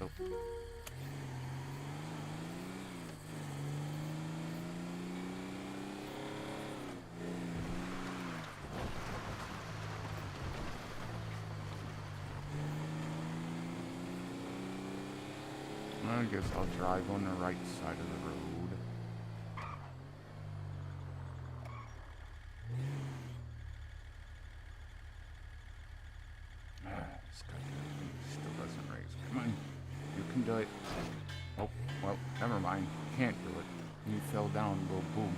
Oh. I guess I'll drive on the right side of the road. This guy still doesn't raise. Come on. You can do it. Oh, well, never mind. Can't do it. You fell down, go boom.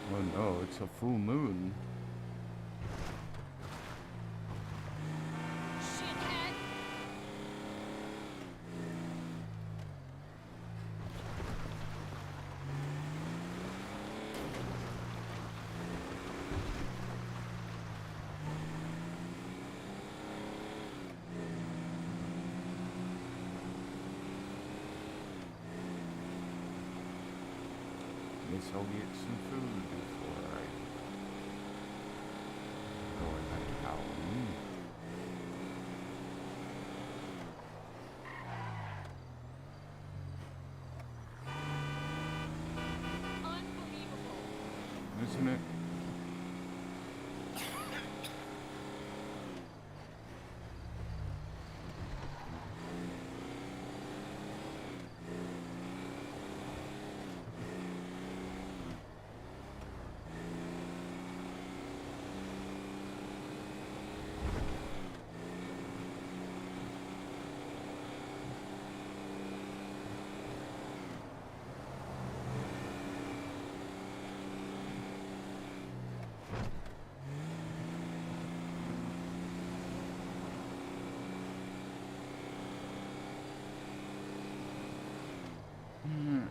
Oh no, it's a full moon. Shithead! Guess I'll get some food before I go in that town. Unbelievable. Isn't it?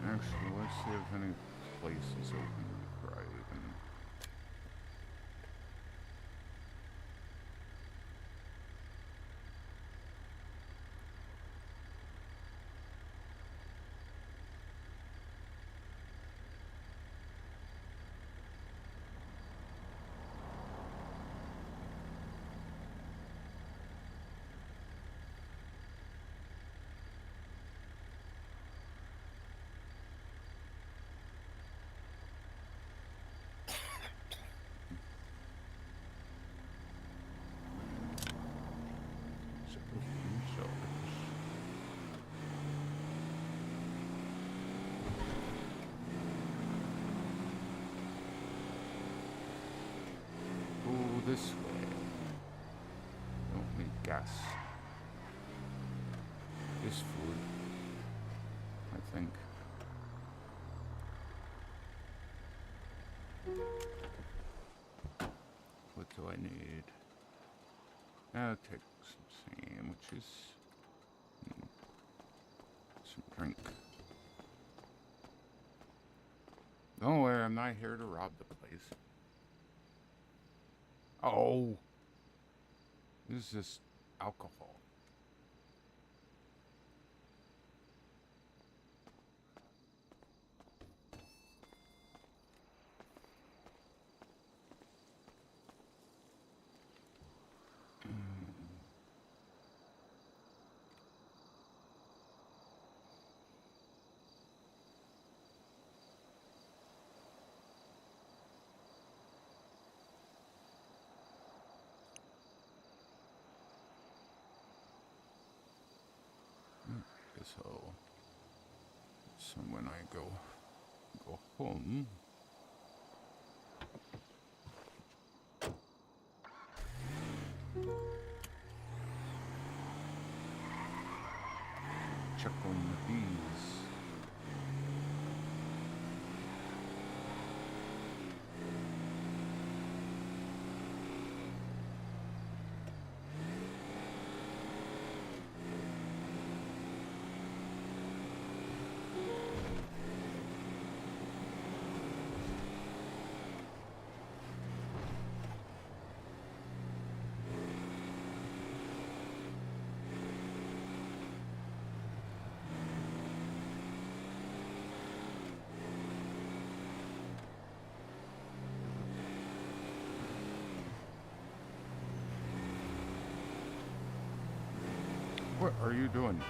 Actually, let's see if any place is open to drive and this way. Don't need gas. This food, I think. do I need? I'll take some sandwiches. And some drink. Don't worry, I'm not here to rob the place. Oh! This is just alcohol. So when I go home, check on the bees. What are you doing?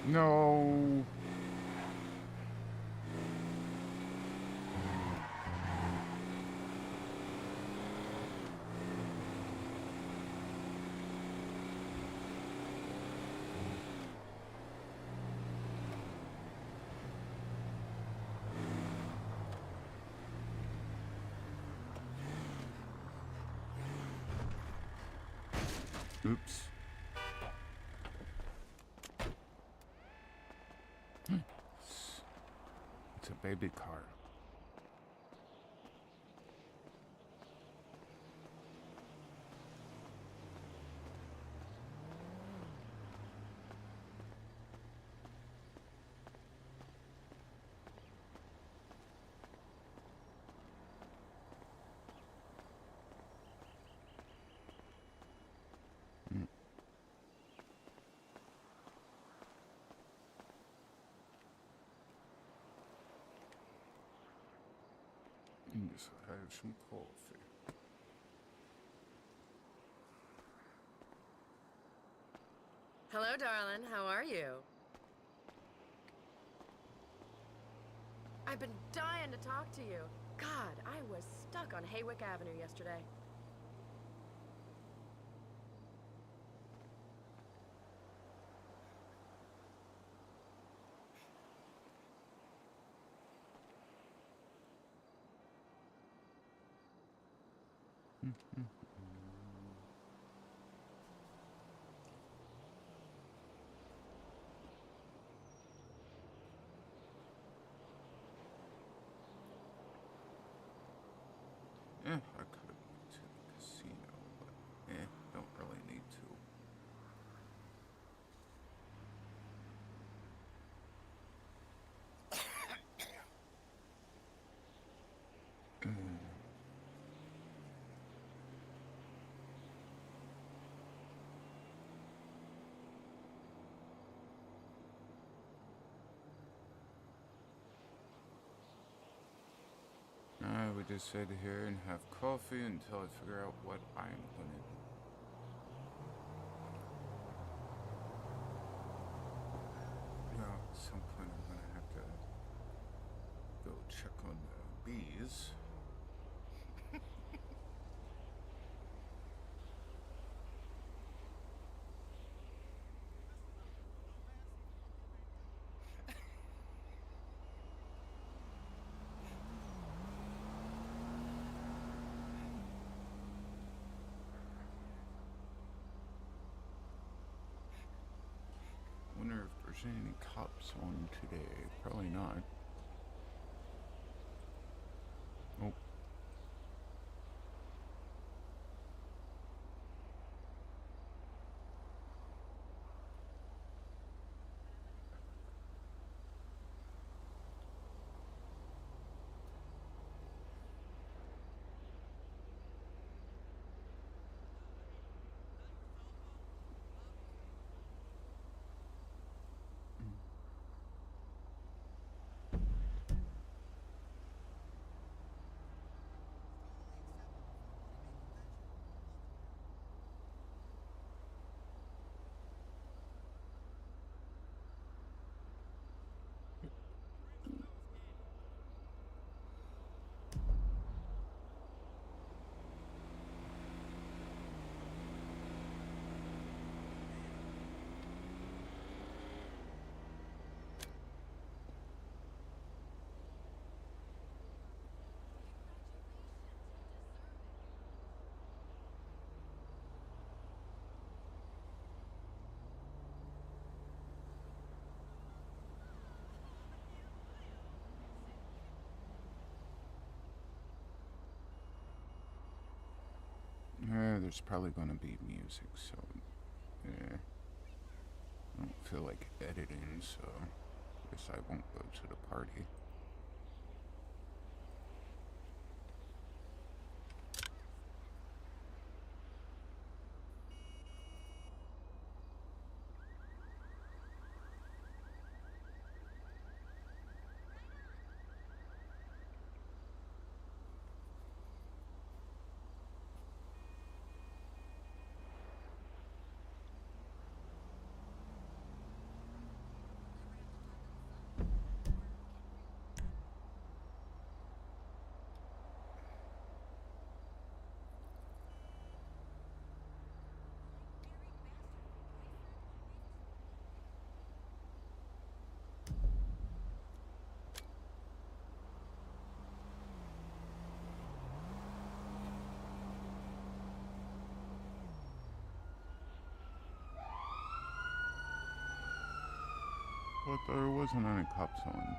No. Oops. It's a baby car. Yes, I have some coffee. Hello, darling. How are you? I've been dying to talk to you. God, I was stuck on Haywick Avenue yesterday. I could have went to the casino, but don't really need to. I would just sit here and have coffee until I figure out what I'm gonna do. At some point I'm gonna have to go check on the bees. Wonder if there's any cops on today. Probably not. there's probably going to be music, so yeah. I don't feel like editing, so I guess I won't go to the party. But there wasn't any cops on.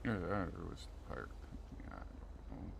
Yeah, there was the fire company. I don't know.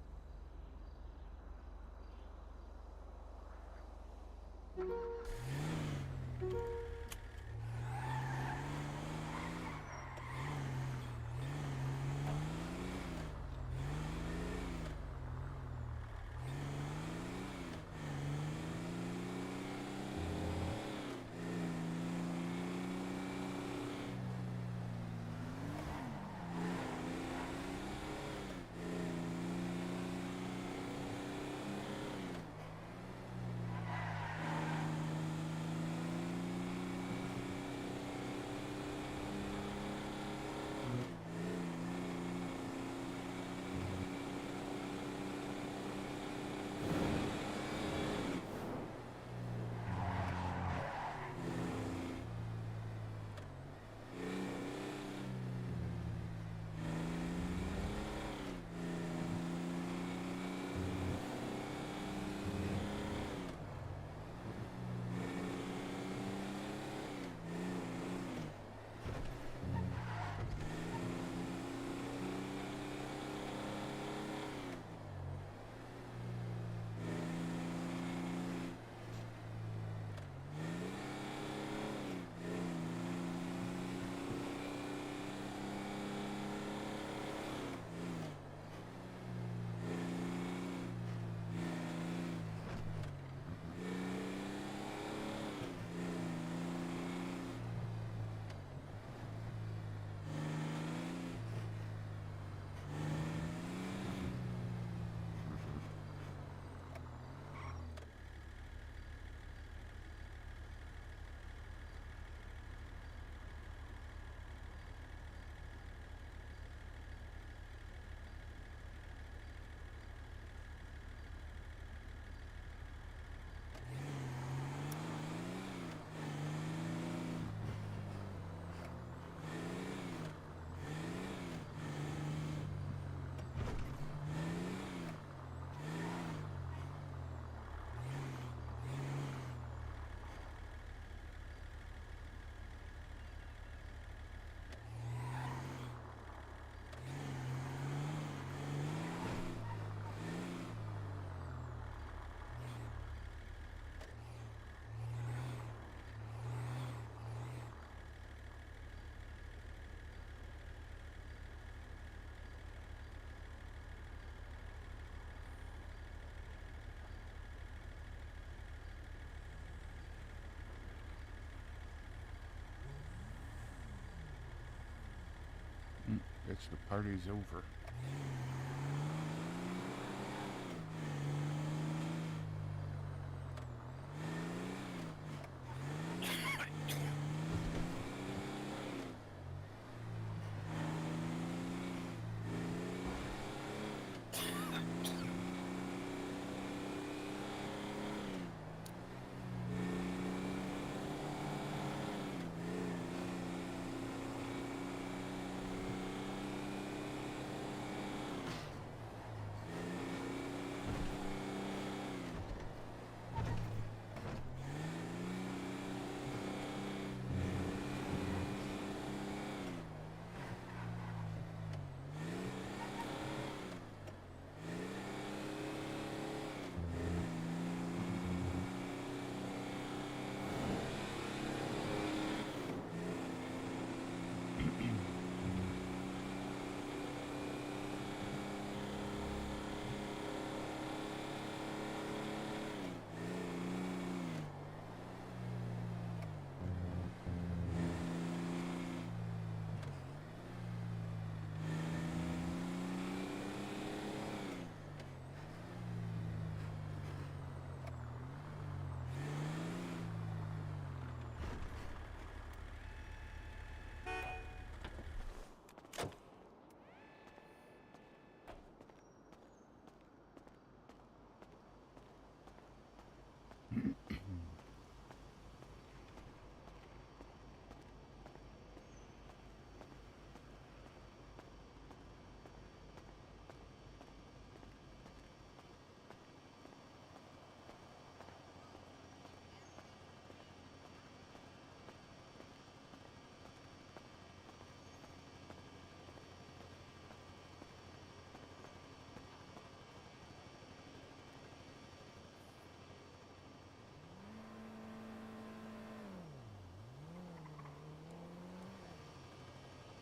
Guess the party's over.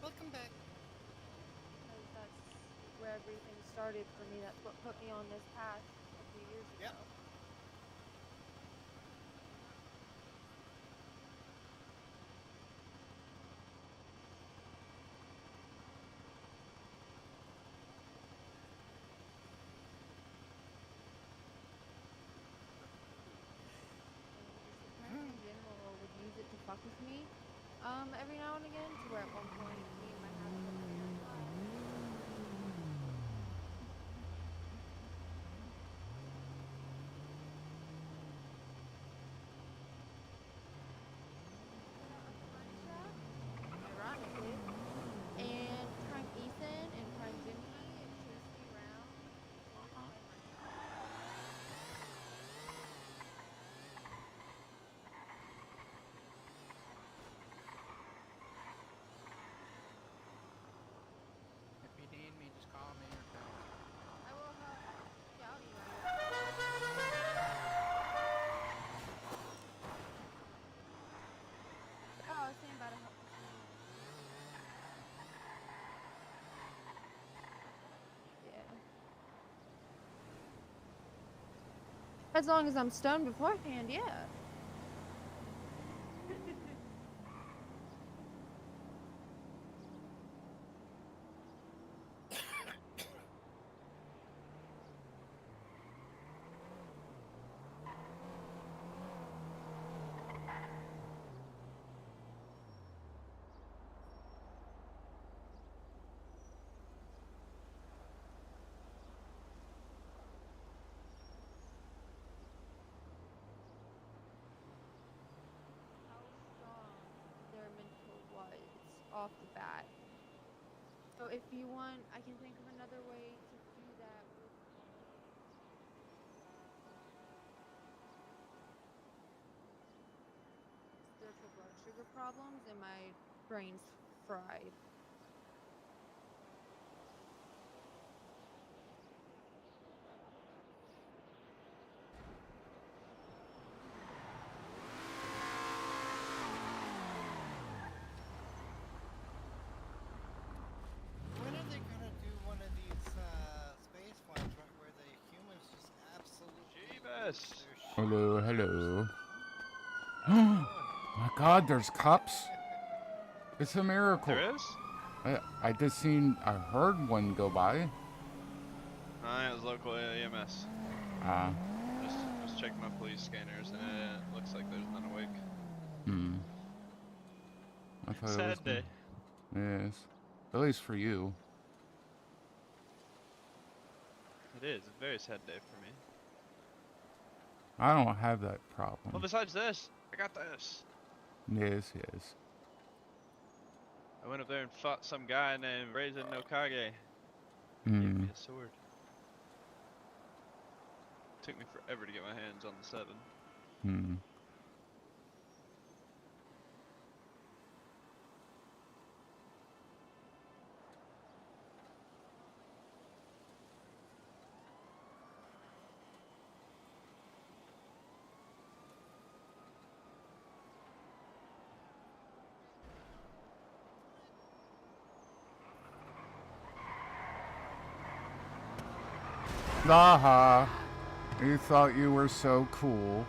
Welcome back. Because that's where everything started for me. That's what put me on this path a few years ago. Yep. And in general would use it to fuck with me. Every now and again, to where at one point me and my house were terrified. Ironically, and prank Ethan and prank Jimmy chased me around. If you need me, just call me or text. I will help. Yeah, I'll email you. Oh, I was saying about to help with me. Yeah. As long as I'm stoned beforehand, yeah. How strong their mental was off the bat. So if you want, I can think of another way to do that with spiritual blood sugar problems and my brain's fried. When are they gonna do one of these space ones where the humans just absolutely lose Jeebus! their shit? Hello, hello. How's it going? My God, there's cops. It's a miracle. There is? I just seen, I heard one go by. It was local EMS. Ah, Just checking my police scanners, and it looks like there's none awake. I thought it was Sad gonna, day. yes, at least for you. It is a very sad day for me. I don't have that Well, problem. besides this, I got this. Yes, yes. I went up there and fought some guy named Raisin no Kage. Gave me a sword. Took me forever to get my hands on the 7. Aha! You thought you were so cool.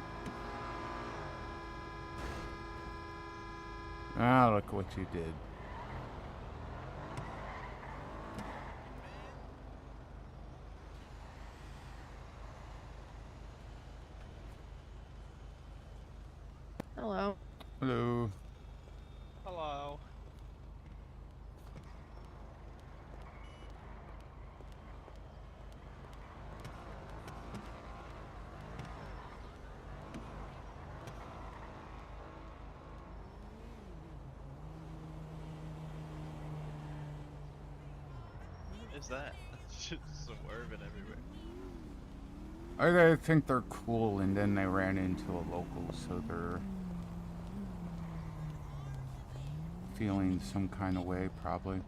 Ah, look what you did. Hello. Hello. Hello. What is that? Just swerving everywhere. I think they're cool, and then they ran into a local, so they're feeling some kind of way, probably.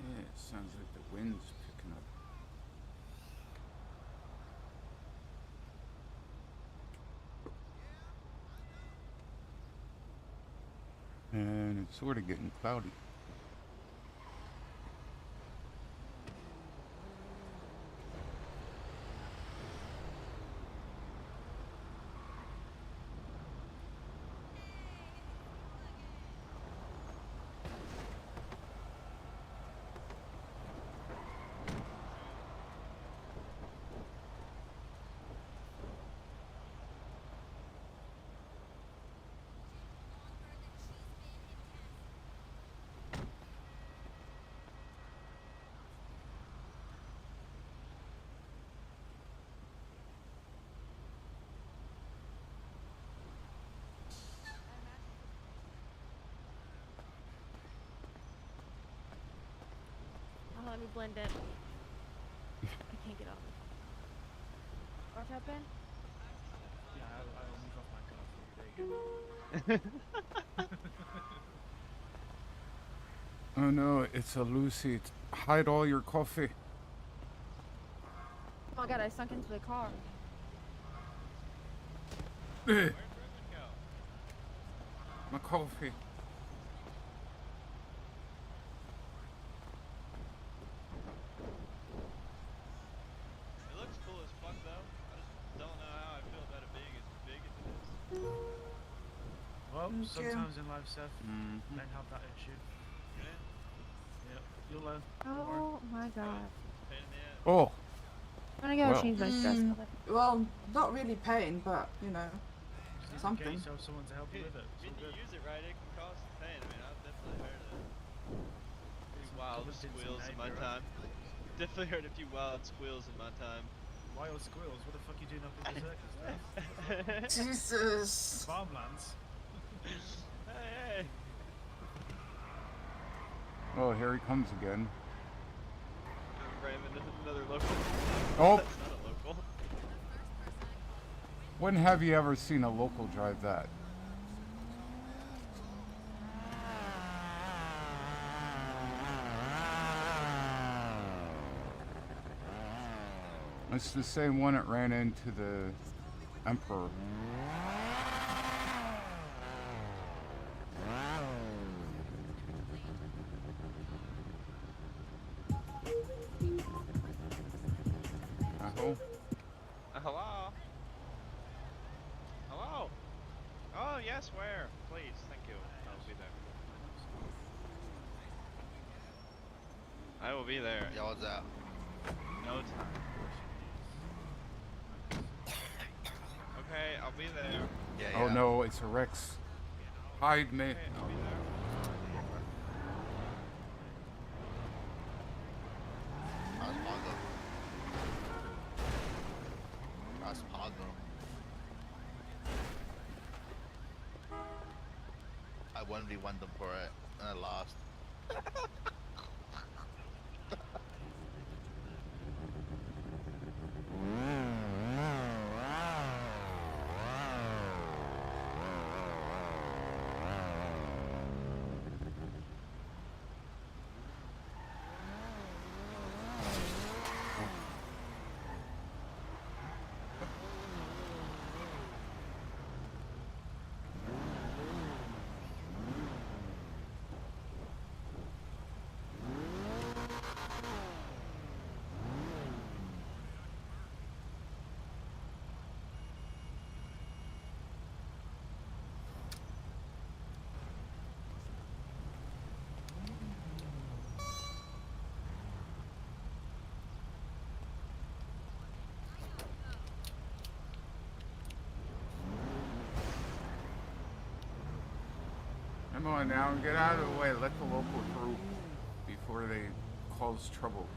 Yeah, it sounds like the wind's picking up. And it's sort of getting cloudy. Oh, let me blend it. I can't get off. What happened? Yeah, I'll move off my car for you. There you go. Oh no, it's a Lucy. Hide all your coffee. Oh my god, I sunk into the car. Eh, Where'd Griffin go? my coffee. It looks cool as fuck though. I just don't know how I feel about it being as big as it is. Well, sometimes in life, Seth, Mhm. men have that issue. Yeah. Yep, you'll learn. Oh my god. Pain in the ass. Oh, I'm gonna go Well. change my stress Mm, color. well, not really pain, but you know, Just need to get something. yourself someone to help you with it. It's all When you good. use it right, it can cause some pain. I mean, I've definitely heard of wild lived in some squeals in my neighbourhood. time. Definitely heard a few wild squeals in my time. Wild squirrels? What the fuck are you doing up in the circus? Jesus. Farmlands? Hey, hey. Oh, here he comes again. Raymond, another local. Oh, That's not a local. when have you ever seen a local drive that? It's the same one that ran into the Emperor. Hello? Hello? Oh, yes, where? Please, thank you. I will be there. I will be there. Yo, what's up? No time. Okay, I'll be there. Yeah, Oh yeah. no, it's a Rex. Hide me. Okay, I'll be there. How's Pago? How's Pago? I 1v1 them for it, and I lost. Come on now, get out of the way. Let the local through before they cause trouble.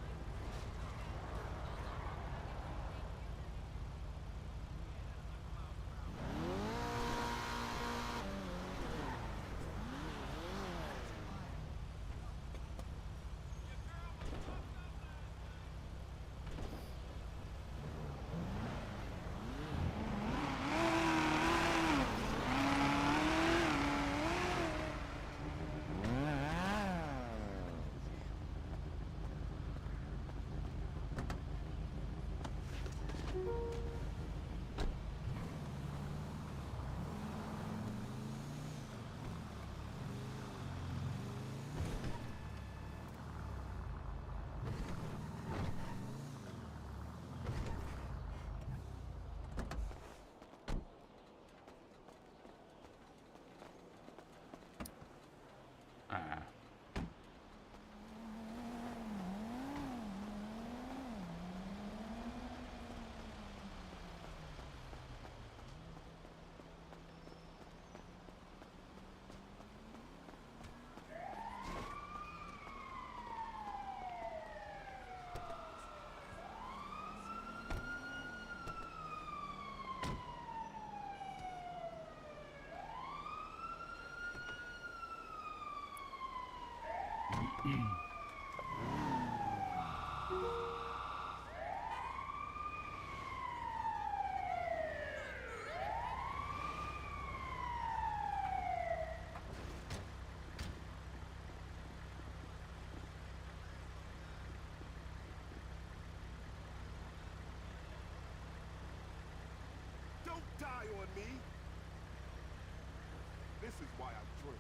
Ah. Don't die on me! This is why I drink.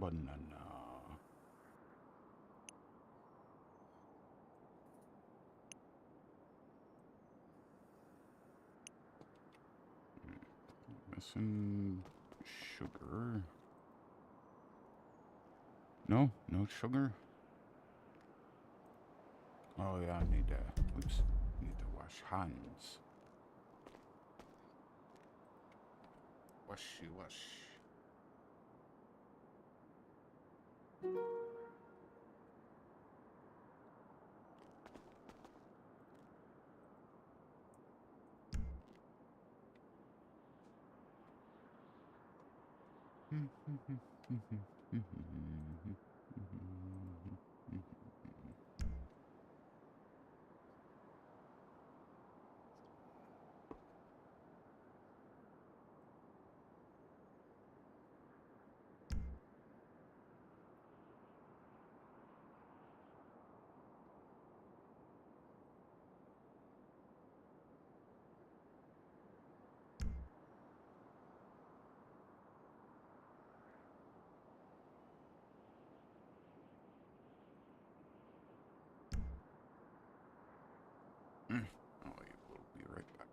banana. Missing sugar. No, no sugar. Oh yeah, I need to. Oops, need to wash hands. Washy wash. I will be right back.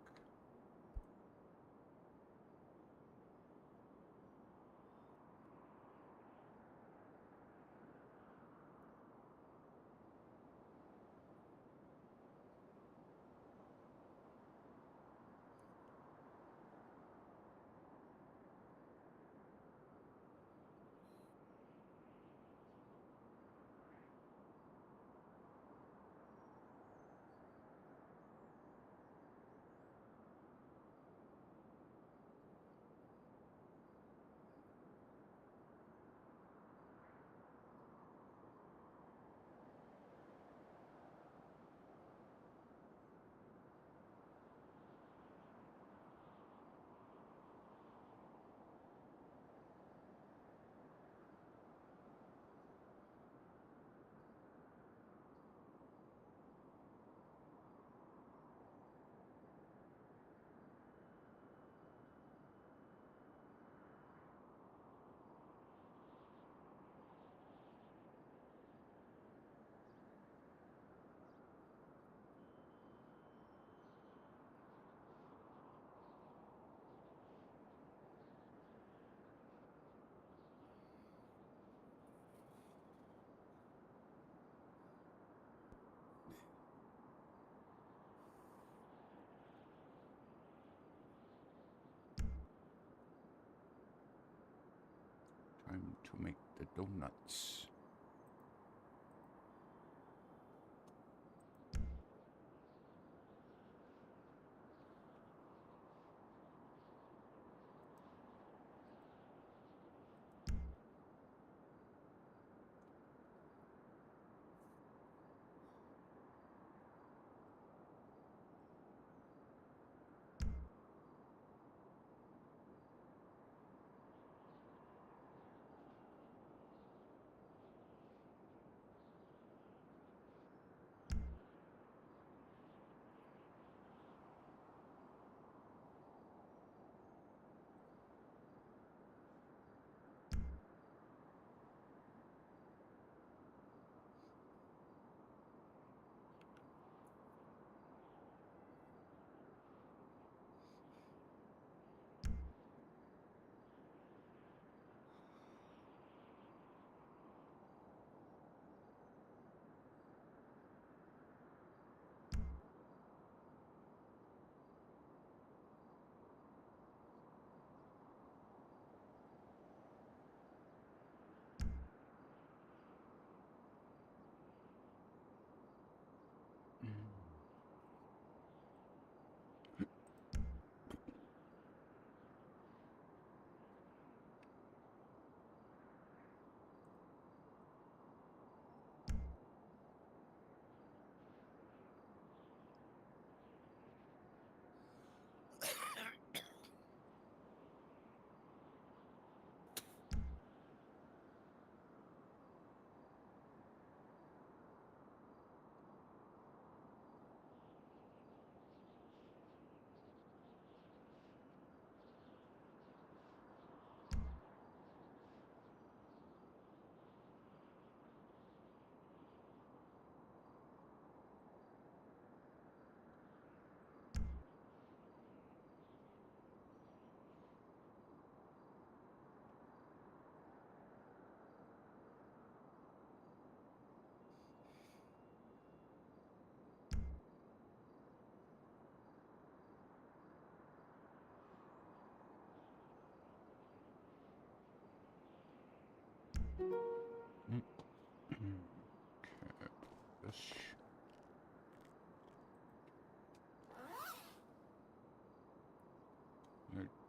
Time to make the donuts.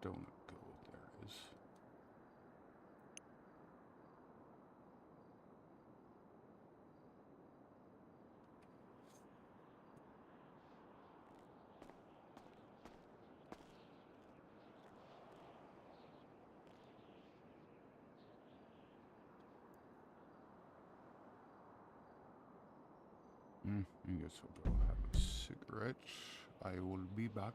donut go? There it is. I guess I'll go have a cigarette. I will be back.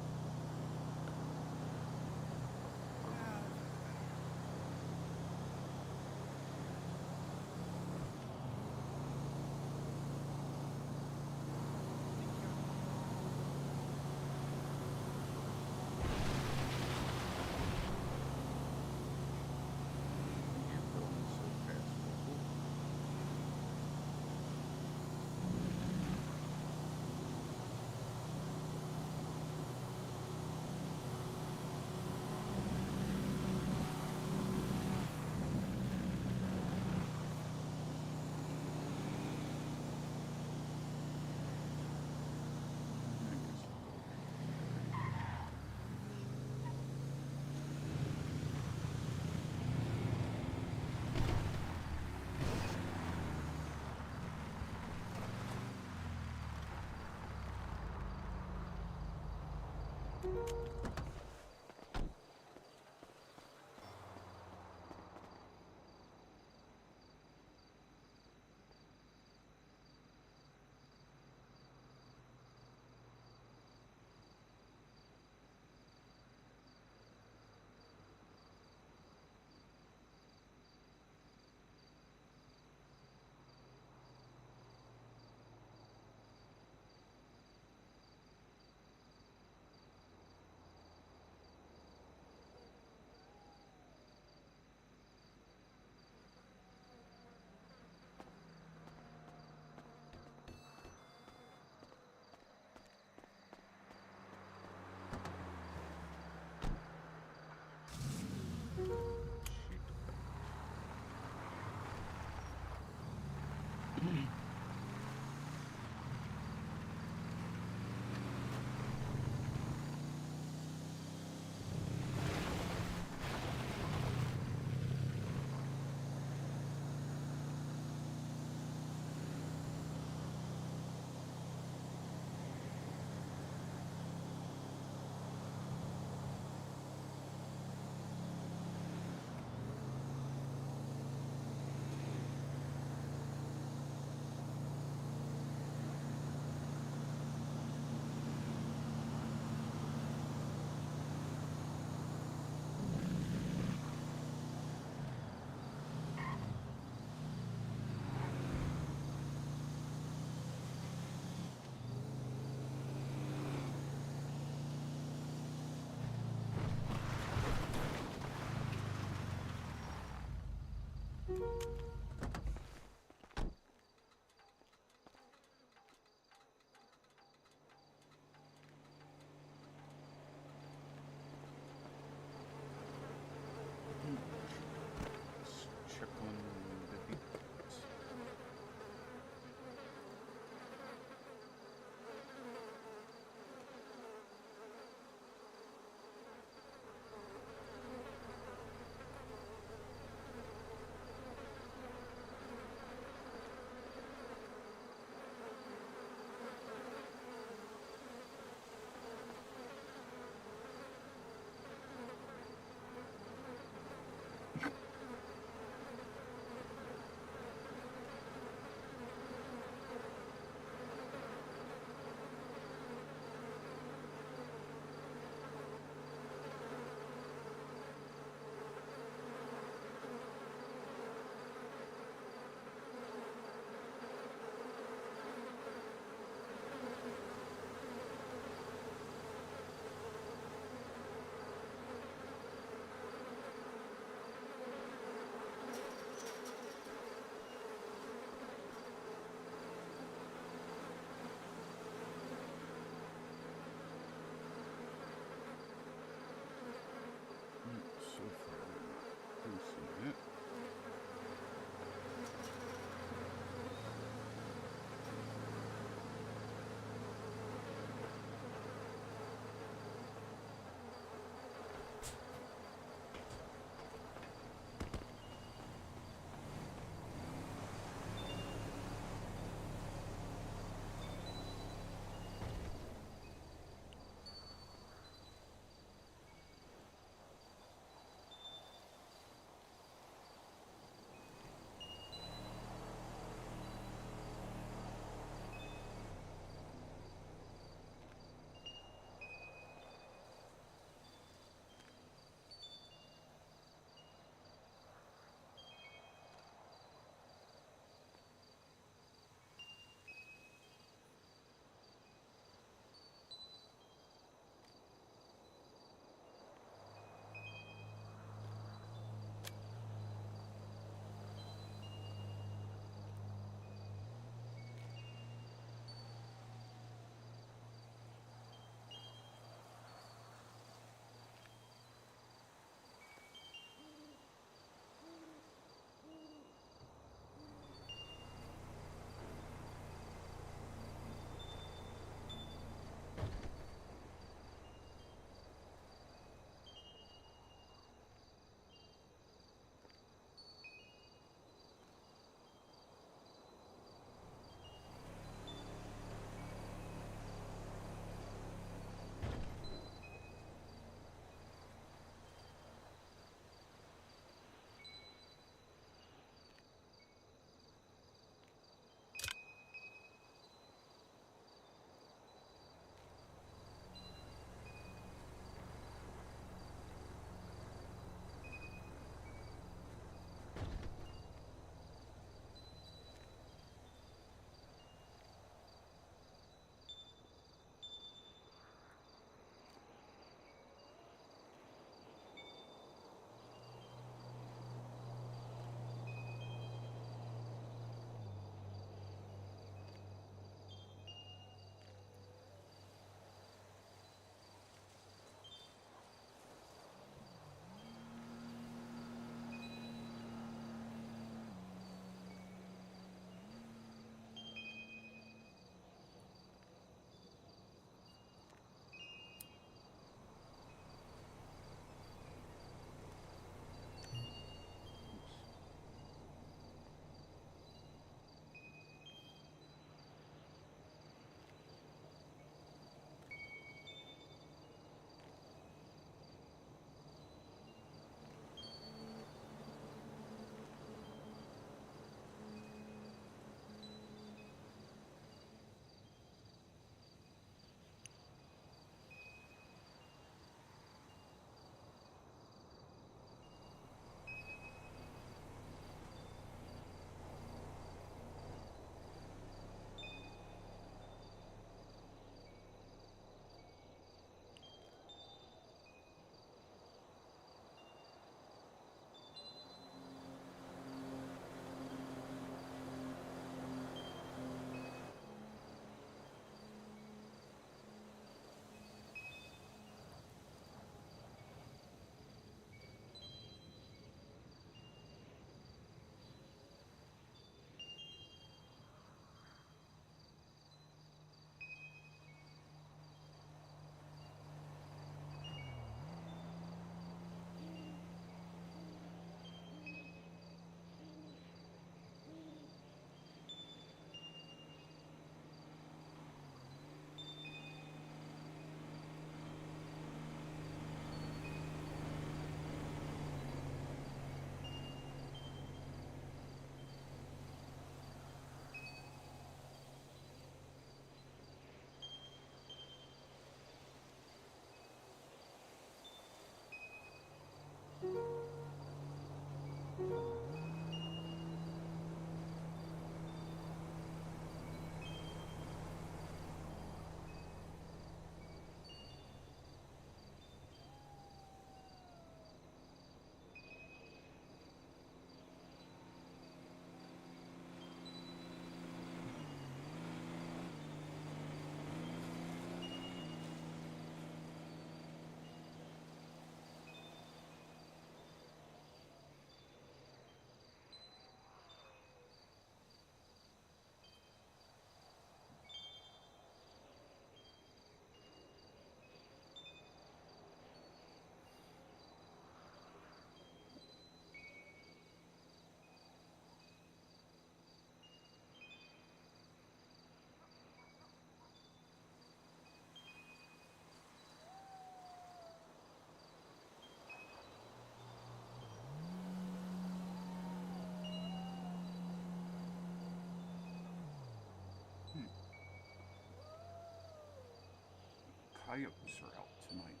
coyotes are out tonight.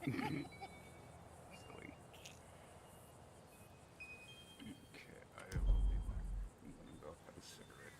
Silly. Okay, I will be back. I'm gonna go have a cigarette.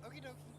Okie dokie.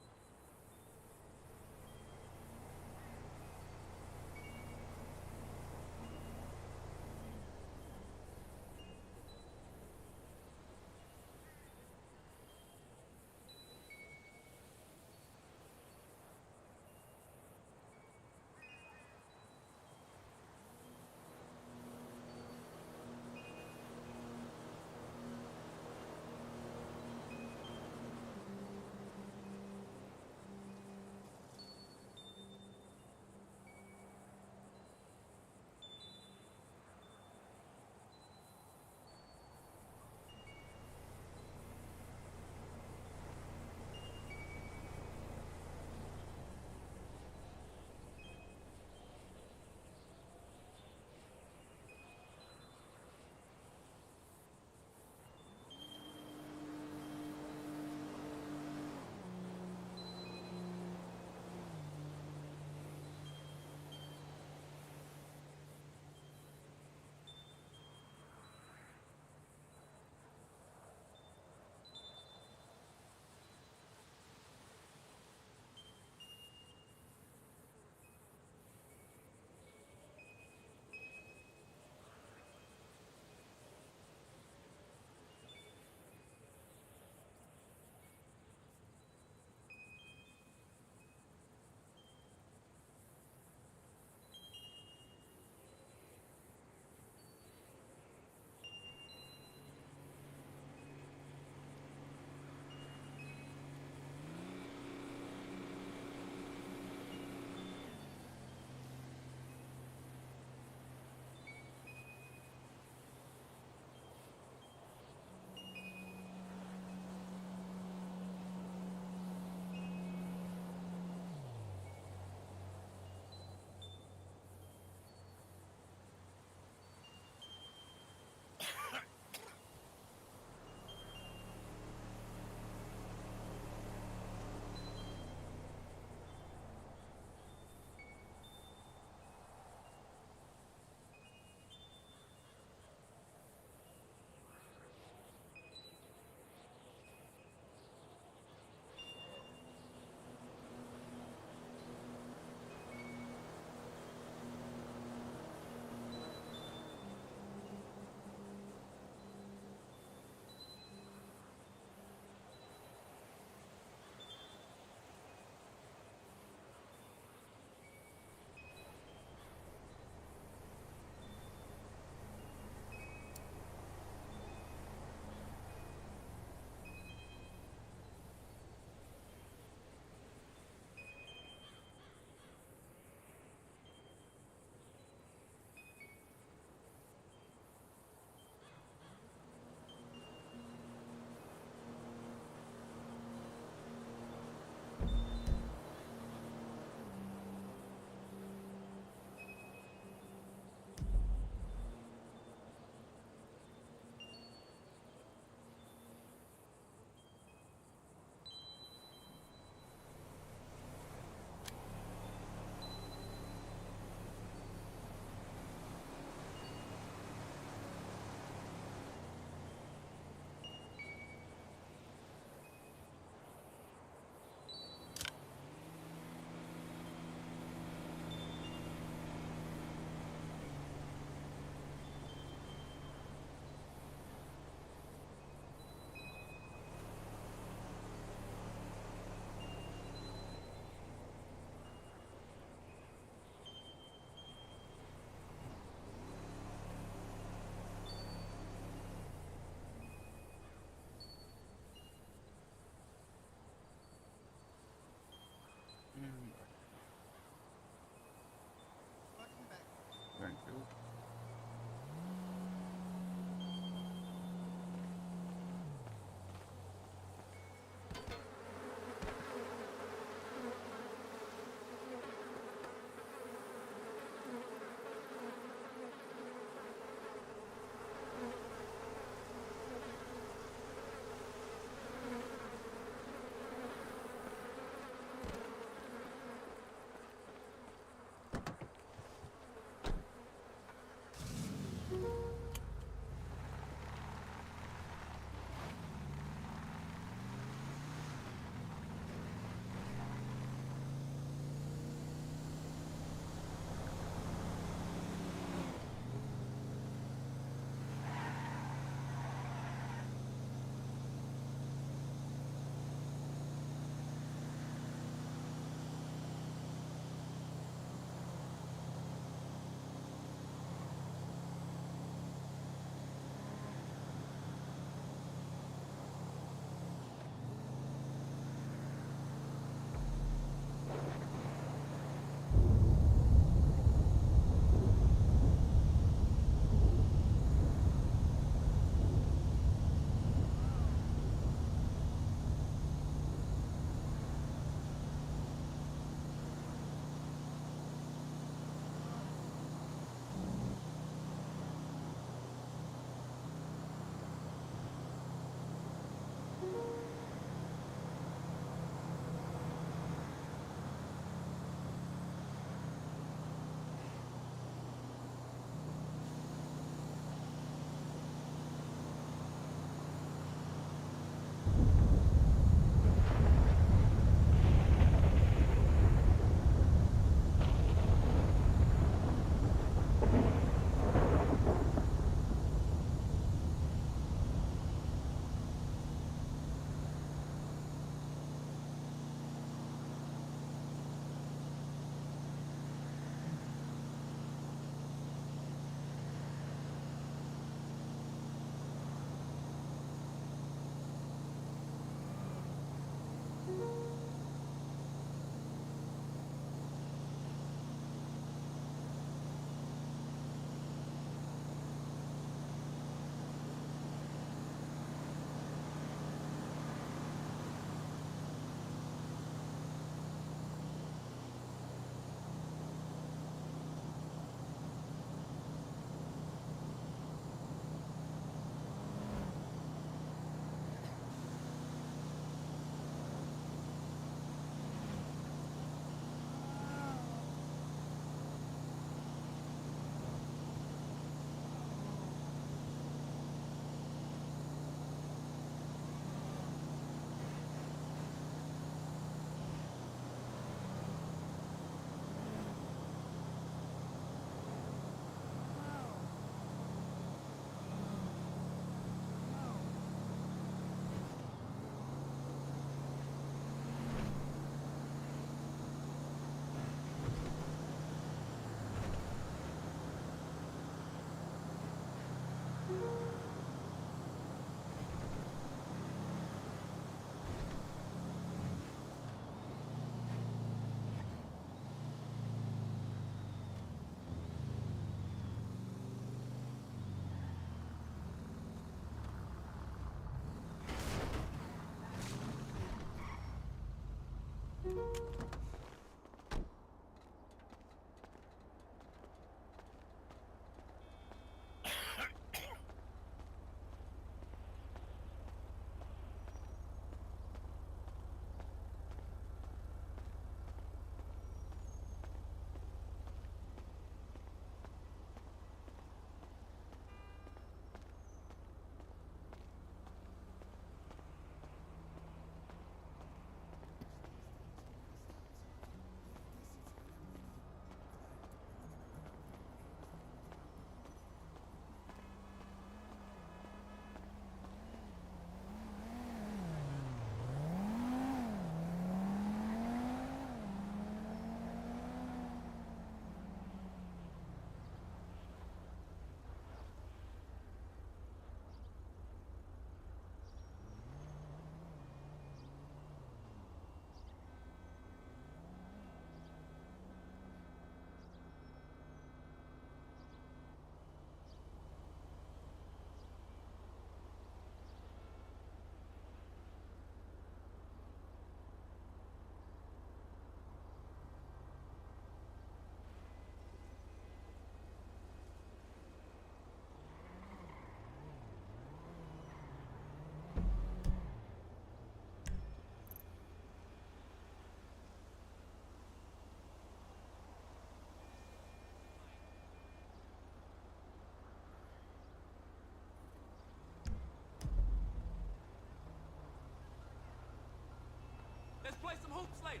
play some hoops later.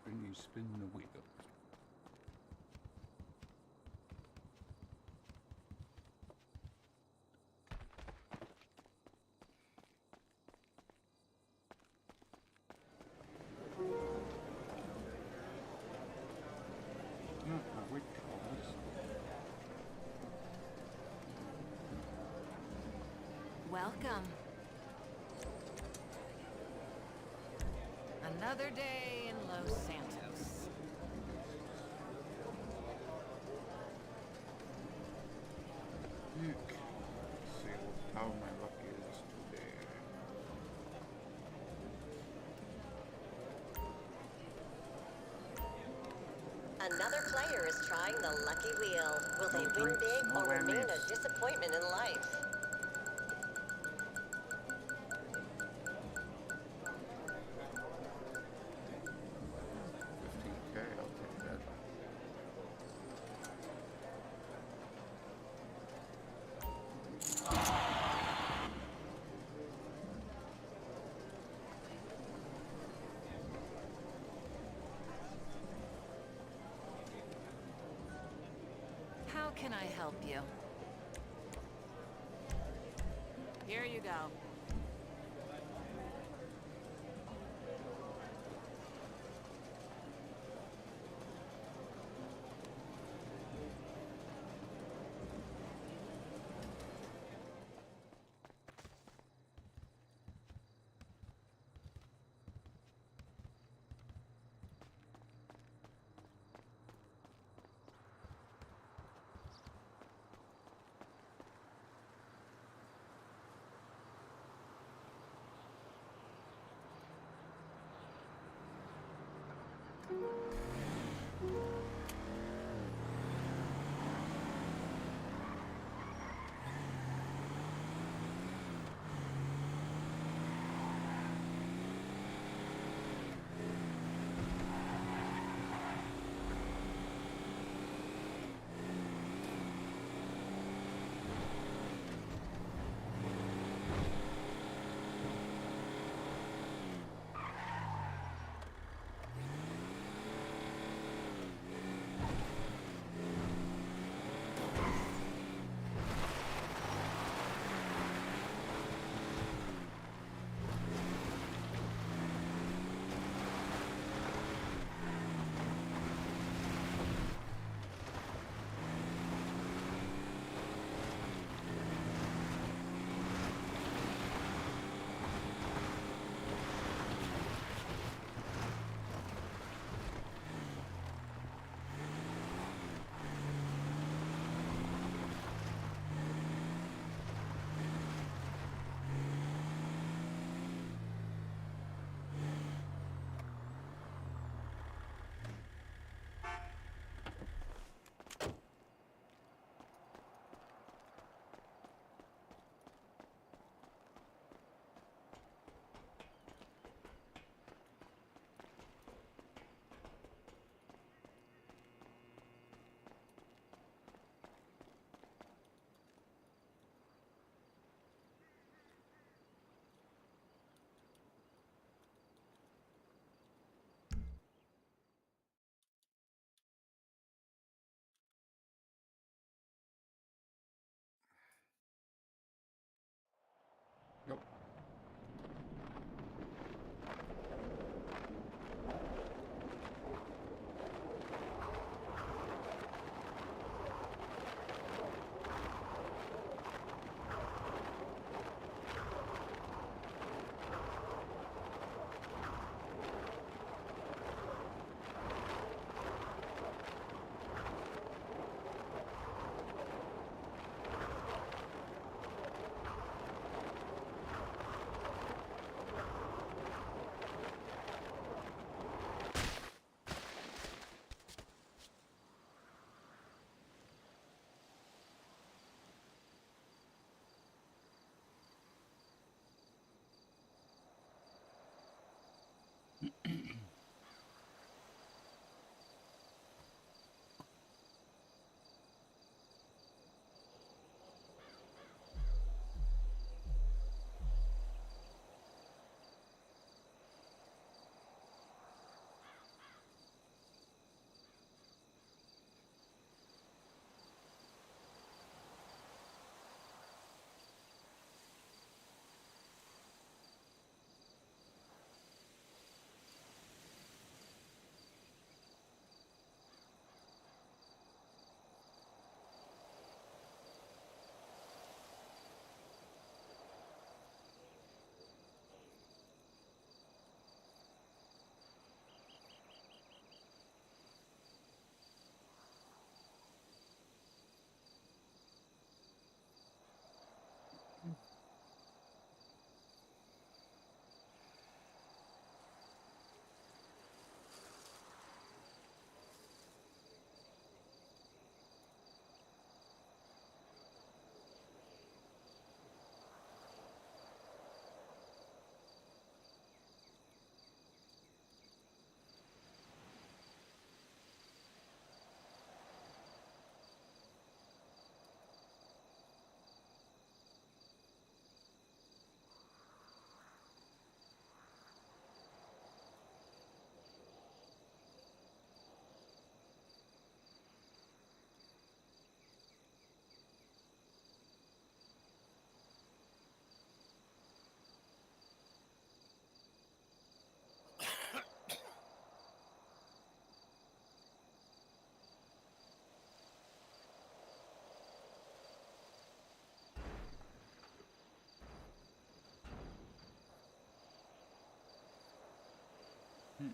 Time to spin the wheel. Not my withdrawals. Welcome. Another day in Los Santos. Okay. Let's see how my luck is today. Another player is trying the lucky wheel. Will No they win drinks, big no or remain whammies. a disappointment in life? 15K, I'll take that. How can I help you? Here you go. Hmm.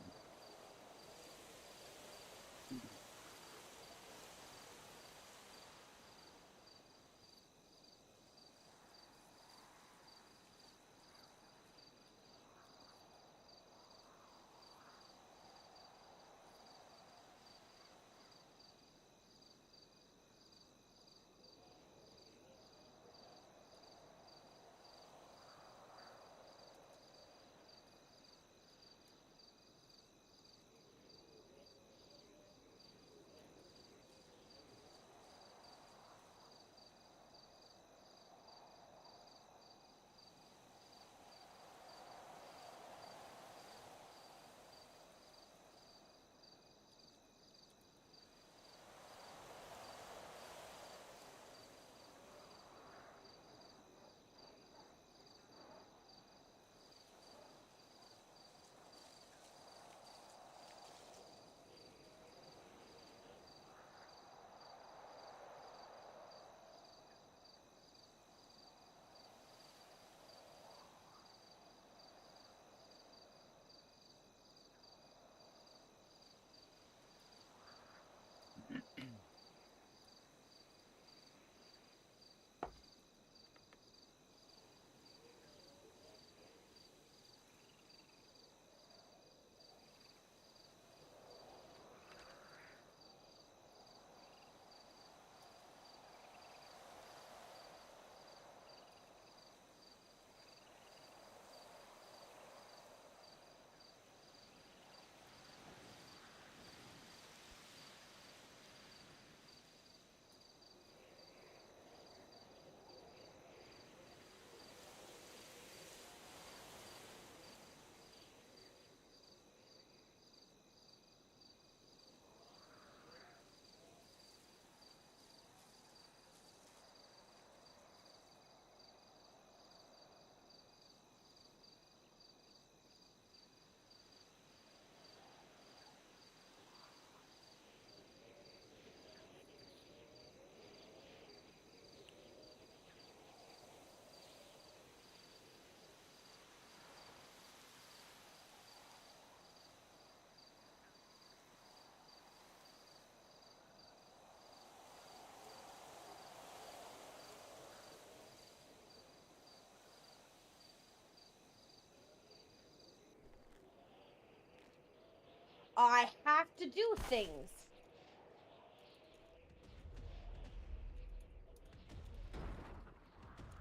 I have to do things.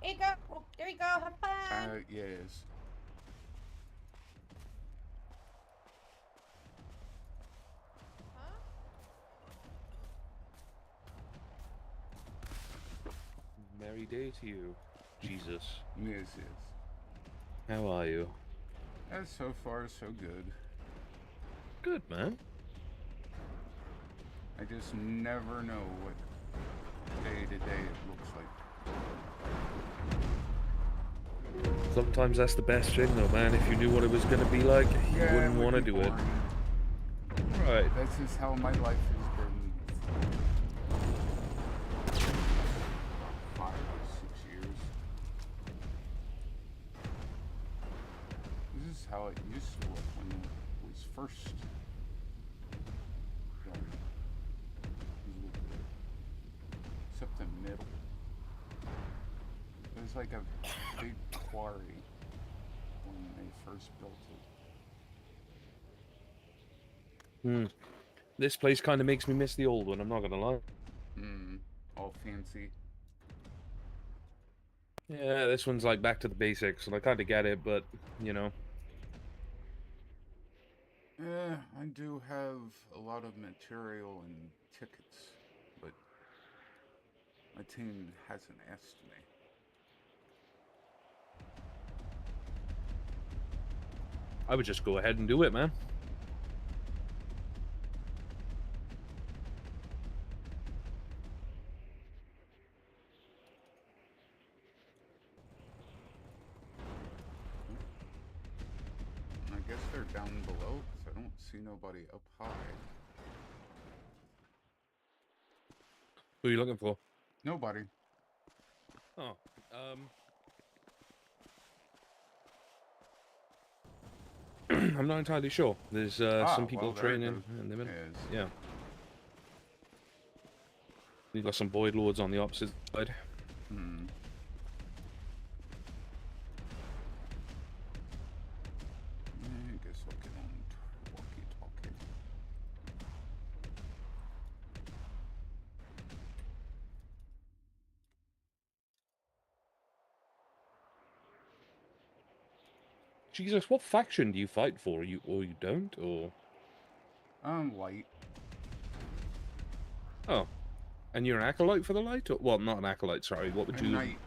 Here you go. Oh, there you go. Have fun. Yes. Huh? Merry day to you, Jesus. Yes. How are you? So far, so good. Good, man. I just never know what day to day it looks like. Sometimes that's the best thing, though, man. If you knew what it was going to be like, you wouldn't want to do it. Right. That's just how my life has been. 5 or 6 years. This is how it used to look when it was first done. Except the middle. It was like a big quarry when they first built it. This place kind of makes me miss the old one, I'm not going to lie. All fancy. Yeah, this one's like back to the basics, and I kind of get it, but, you know. I do have a lot of material and tickets, but my team hasn't asked me. I would just go ahead and do it, man. I guess they're down below, because I don't see nobody up high. Who are you looking for? Nobody. Oh, I'm not entirely sure. There's some people well, there it training goes. in the middle. Yes. Yeah. You got some Void Lords on the opposite side. Hmm. I guess I'll get on walkie-talkie. Jesus, what faction do you fight for? You don't, or? Light. Oh, and you're an acolyte for the light? Or, well, not an acolyte. Sorry. What would A you? knight.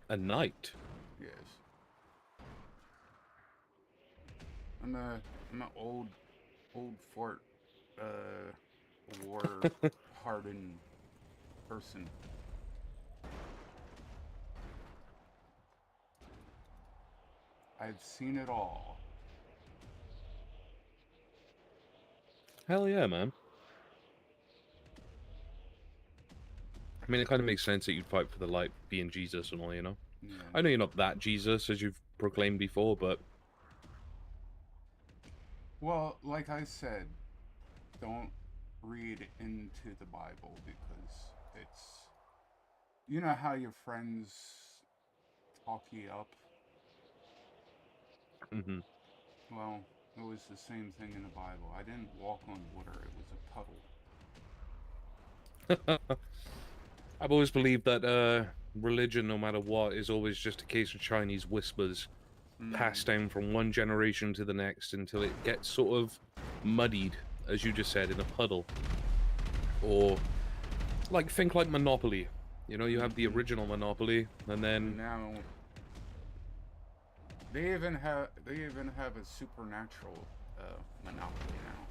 A knight. Yes. I'm an old fort, war hardened person. I've seen it all. Hell yeah, man. I mean, it kind of makes sense that you'd fight for the light, being Jesus and all, you know? Yeah. I know you're not that Jesus, as you've proclaimed before, but... Well, like I said, don't read into the Bible because it's... You know how your friends talk you up? Mm-hmm. Well, it was the same thing in the Bible. I didn't walk on water, it was a puddle. I've always believed that religion, no matter what, is always just a case of Chinese whispers passed down from one generation to the next until it gets sort of muddied, as you just said, in a puddle. Or, think like Monopoly. You know, you have the original Monopoly, and then... Now, they even have a supernatural Monopoly now.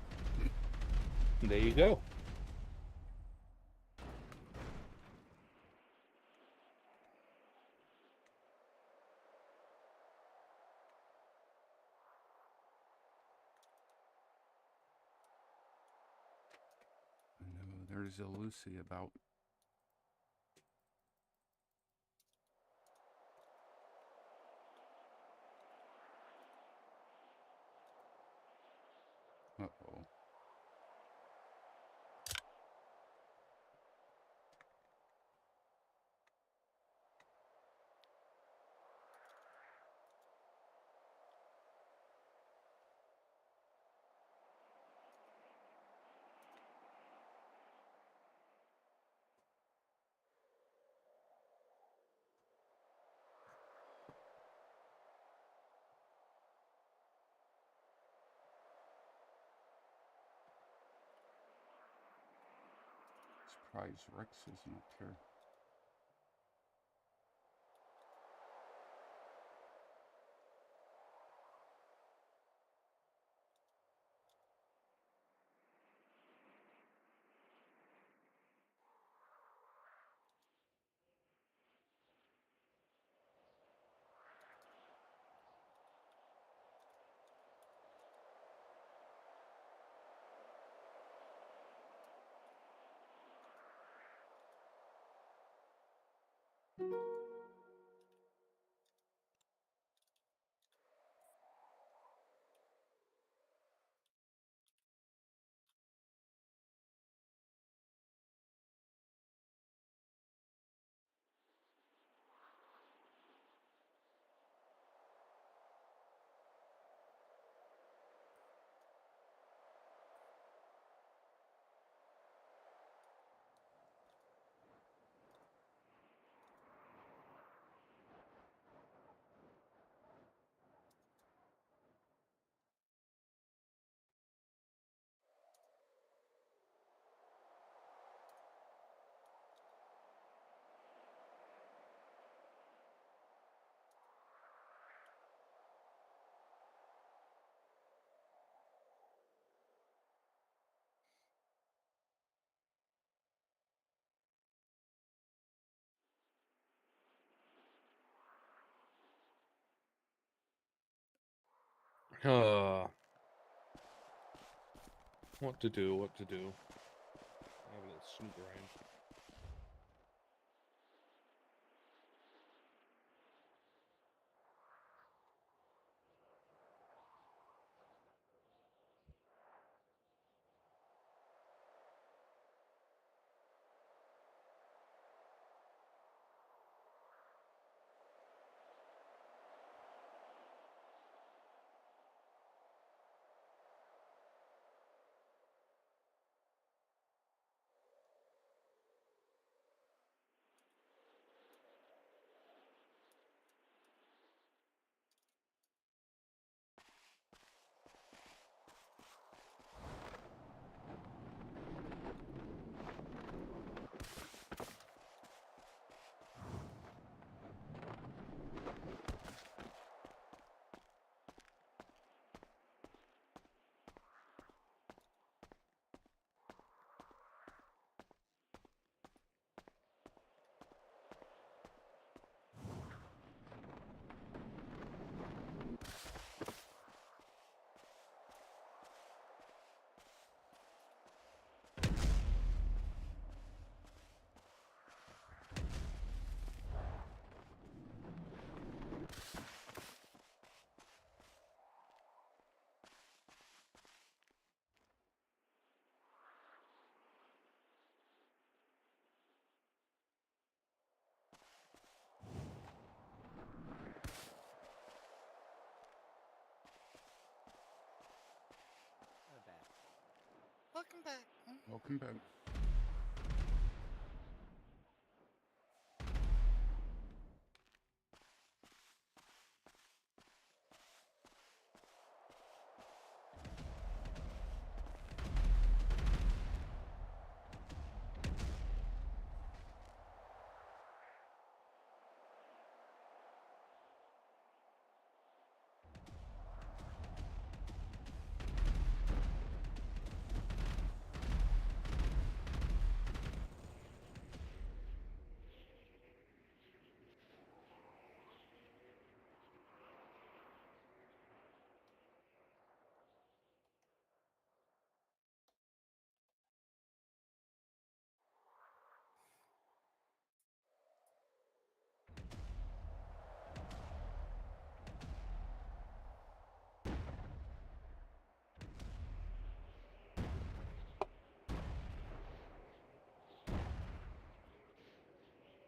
There you go. No, there's a Lucy about. Uh-oh. Surprised Rex isn't up here. What to do, what to do. Have a little snoop around. Welcome back. Welcome back.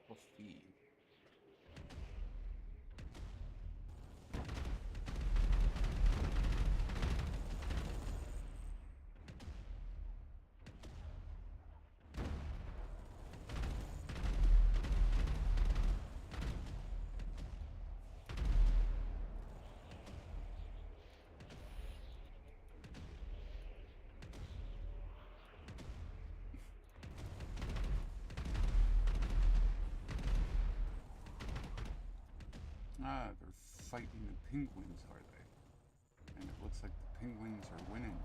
Coffee. Ah, they're fighting the penguins, are they? And it looks like the penguins are winning.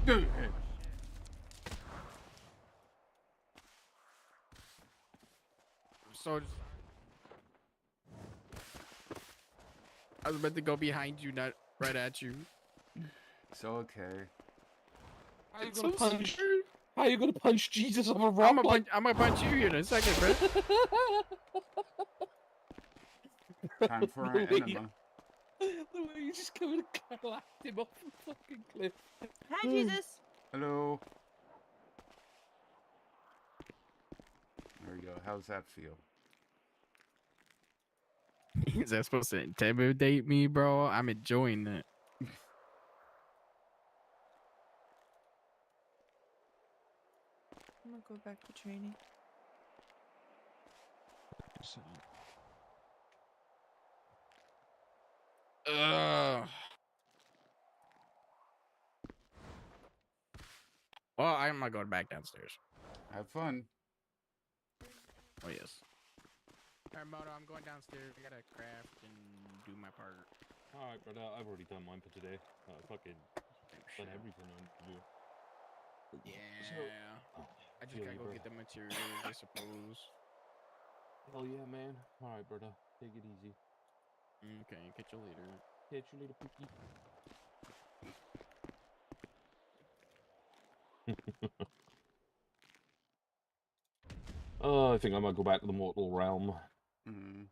So I was meant to go behind you, not right at you. It's okay. How you gonna punch? How you gonna punch Jesus off a rock? I'm gonna punch you here in a second, bro. Time for an enema. The way you just come and clapped him off the fucking cliff. Hi, Jesus. Hello. There we go. How's that feel? Is that supposed to intimidate me, bro? I'm enjoying that. I'm gonna go back to training. Well, I'm not going back downstairs. Have fun. Oh, yes. Alright, Moto, I'm going downstairs. I gotta craft and do my part. Alright, brother, I've already done mine for today. Fucking done everything I need to do. Yeah. I just gotta go get the materials, I suppose. Hell yeah, man. Alright, brother. Take it easy. Okay, catch you later. Catch you later, Pookie. I think I might go back to the mortal realm. Mm.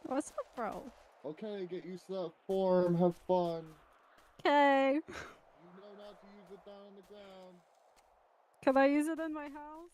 What's up, bro? Okay, get used to that form. Have fun. Okay. You know not to use it down on the ground. Can I use it in my house?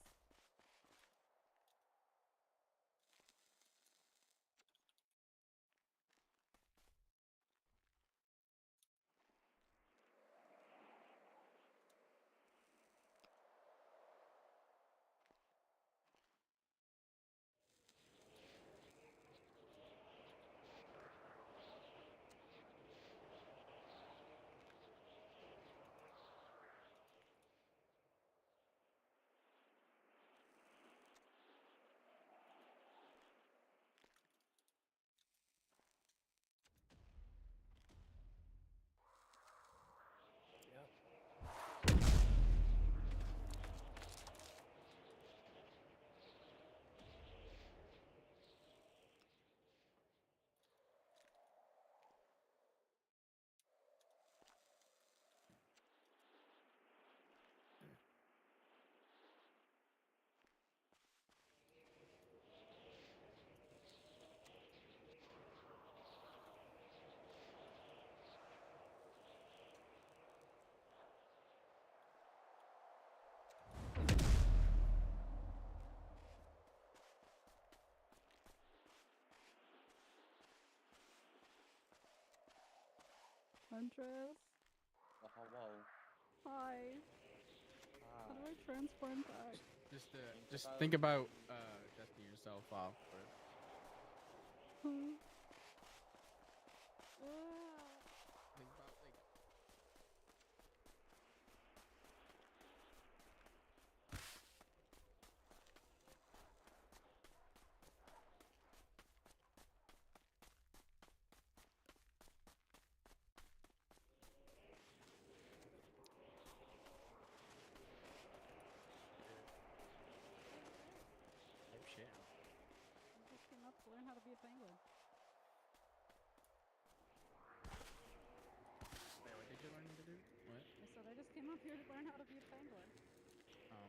Huntress. Oh, hello. Hi. How do I transform back? Just think about dusting yourself off first. Hmm. Think about like. Oh shit. I just came up to learn how to be a penguin. Wait, what did you learn to do? What? I said I just came up here to learn how to be a penguin. Oh.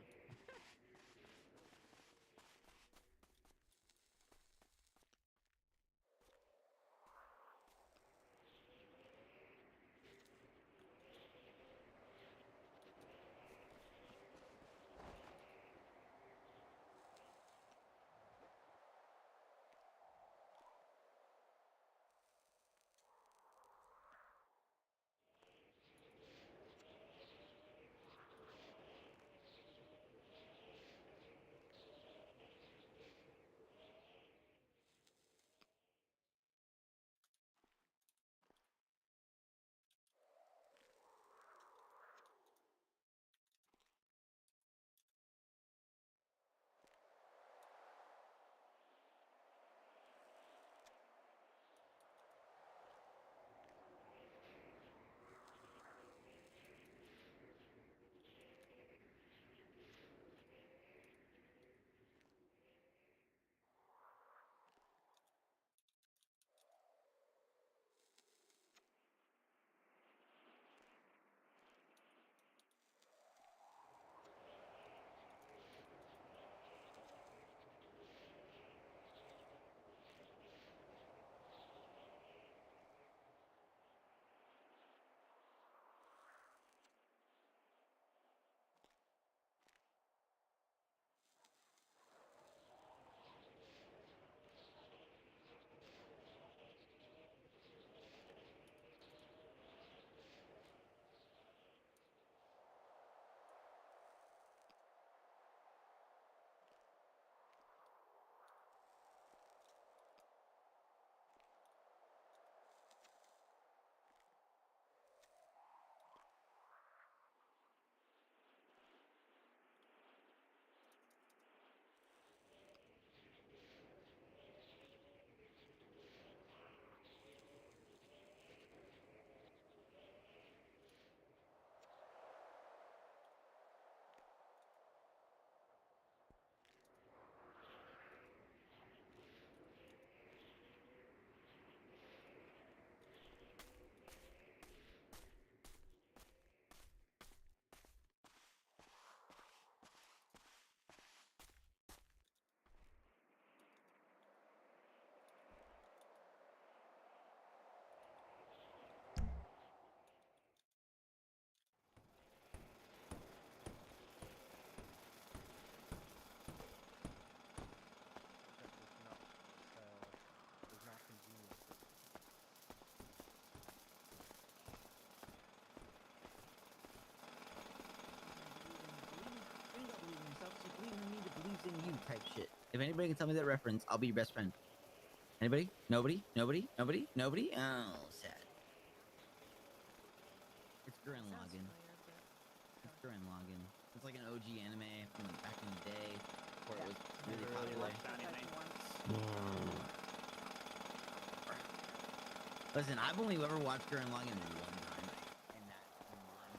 In you type shit. If anybody can tell me that reference, I'll be your best friend. Anybody? Nobody? Nobody? Nobody? Nobody? Oh, sad. It's Gurren Lagann. It's Gurren Lagann. It's like an OG anime from back in the day before it was really popular. Listen, I've only ever watched Gurren Lagann one time, and that's online.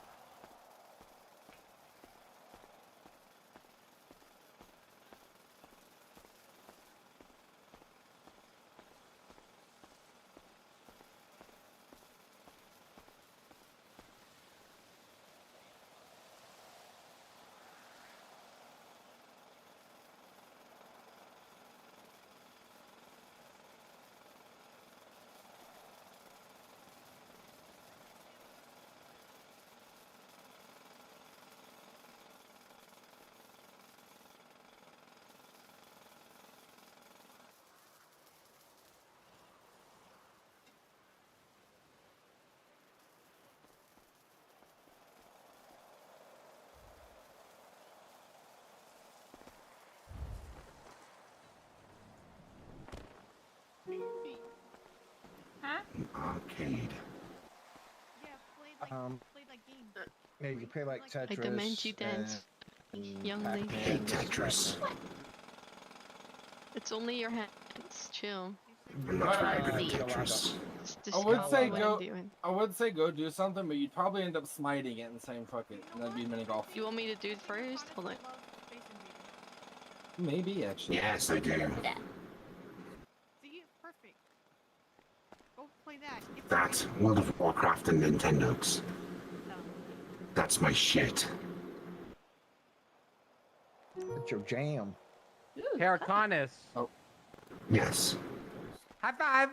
paid. Play that game. Yeah, you pay like Tetris. I demand you dance, young lady. I hate Tetris. It's only your hands. Chill. I'm not very good at Tetris. Just I would copy say what go. I'm doing. I would say go do something, but you'd probably end up smiting it and saying fuck it, and that'd be mini golf. You want me to do it first? Hold on. Maybe actually. Yes, I do. See, perfect. Go play that. That, World of Warcraft and Nintendo's. That's my shit. It's your jam. Heraconis. Oh. Yes. High five.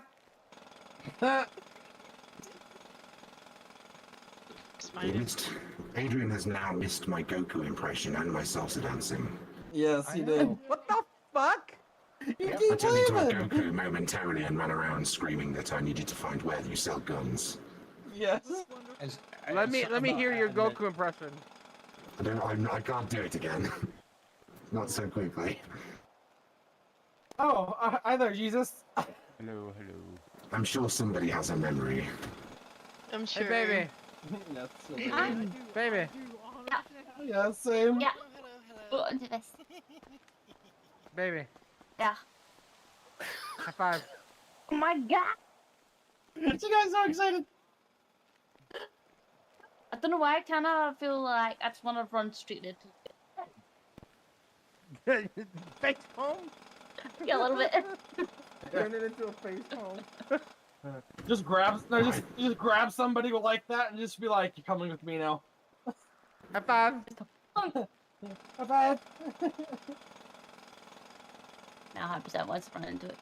Adrian has now missed my Goku impression and my salsa dancing. Yes, he did. What the fuck? You I keep turned into a leaving. Goku momentarily and ran around screaming that I needed to find where you sell guns. Yes. Let me hear your Goku impression. I can't do it again. Not so quickly. Oh, hi there, Jesus. Hello. I'm sure somebody has a memory. I'm sure. Hey, baby. Yes, Baby. Yeah, same. Yeah. Go into this. Baby. Yeah. High five. Oh my god. You guys so excited. I don't know why I kind of feel like I just want to run straight into it. Face home? Yeah, a little bit. Turn it into a face home. Just grab somebody like that and just be like, "You're coming with me now." High five. High five. Now 100% wants to run into it.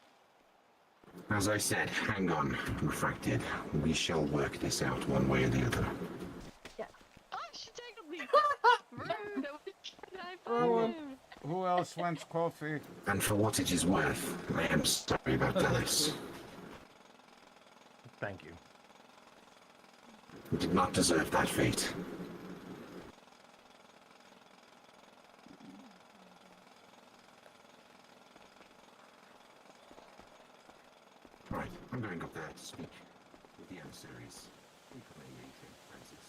As I said, hang on, Refracted. We shall work this out one way or the other. Oh, she tangled me. Who else wants coffee? And for what it is worth, I am sorry about Dallas. Thank you. You did not deserve that fate. Right, I'm going up there to speak with the emissaries. Francis.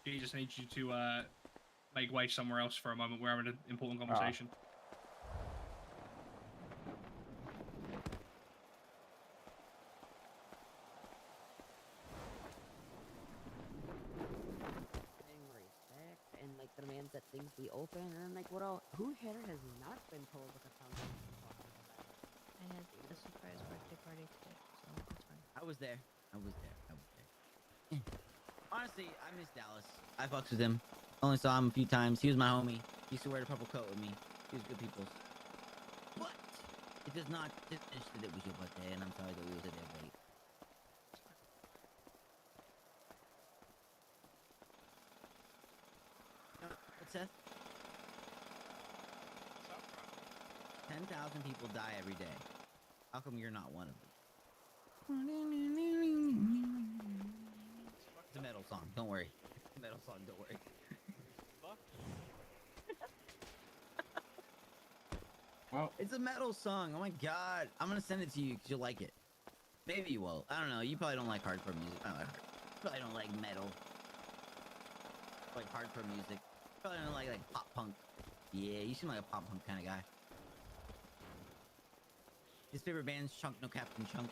He just needs you to make way somewhere else for a moment. We're having an important conversation. And like the demands that things be open, and I'm like, what all? Who here has not been told what the foundation is talking about? I had a surprise birthday party today, so that's fine. I was there. Honestly, I miss Dallas. I fucks with him. Only saw him a few times. He was my homie. He used to wear the purple coat with me. He was good people. But it does not diminish that it was your birthday, and I'm sorry that we was there late. What, Seth? 10,000 people die every day. How come you're not one of them? It's a metal song, don't worry. It's a metal song, don't worry. Well, it's a metal song, oh my god. I'm gonna send it to you because you'll like it. Maybe you will. I don't know, you probably don't like hardcore music. I don't like hardcore. Probably don't like metal. Like hardcore music. Probably don't like pop punk. Yeah, you seem like a pop punk kind of guy. His favorite band's Chunk No Captain Chunk.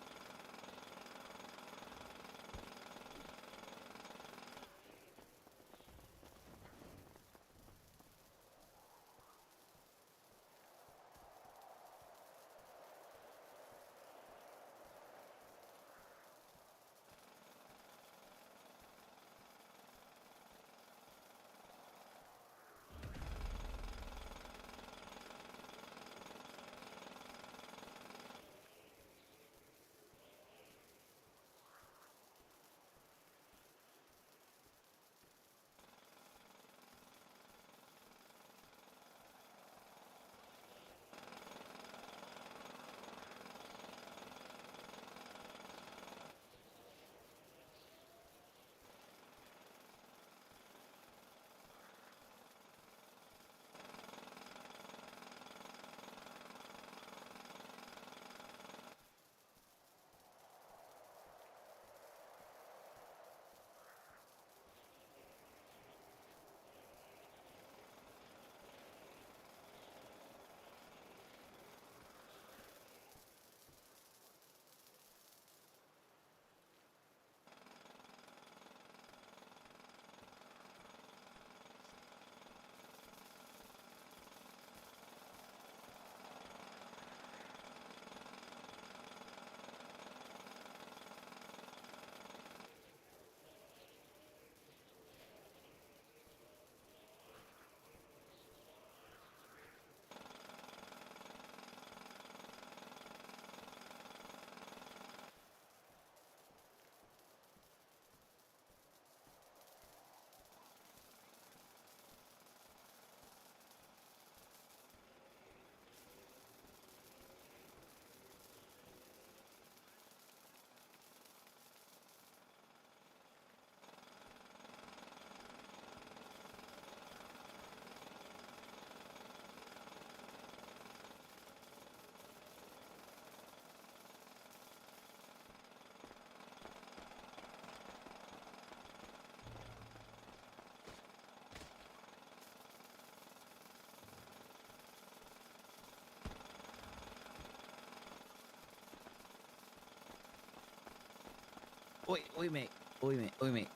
Wait, mate.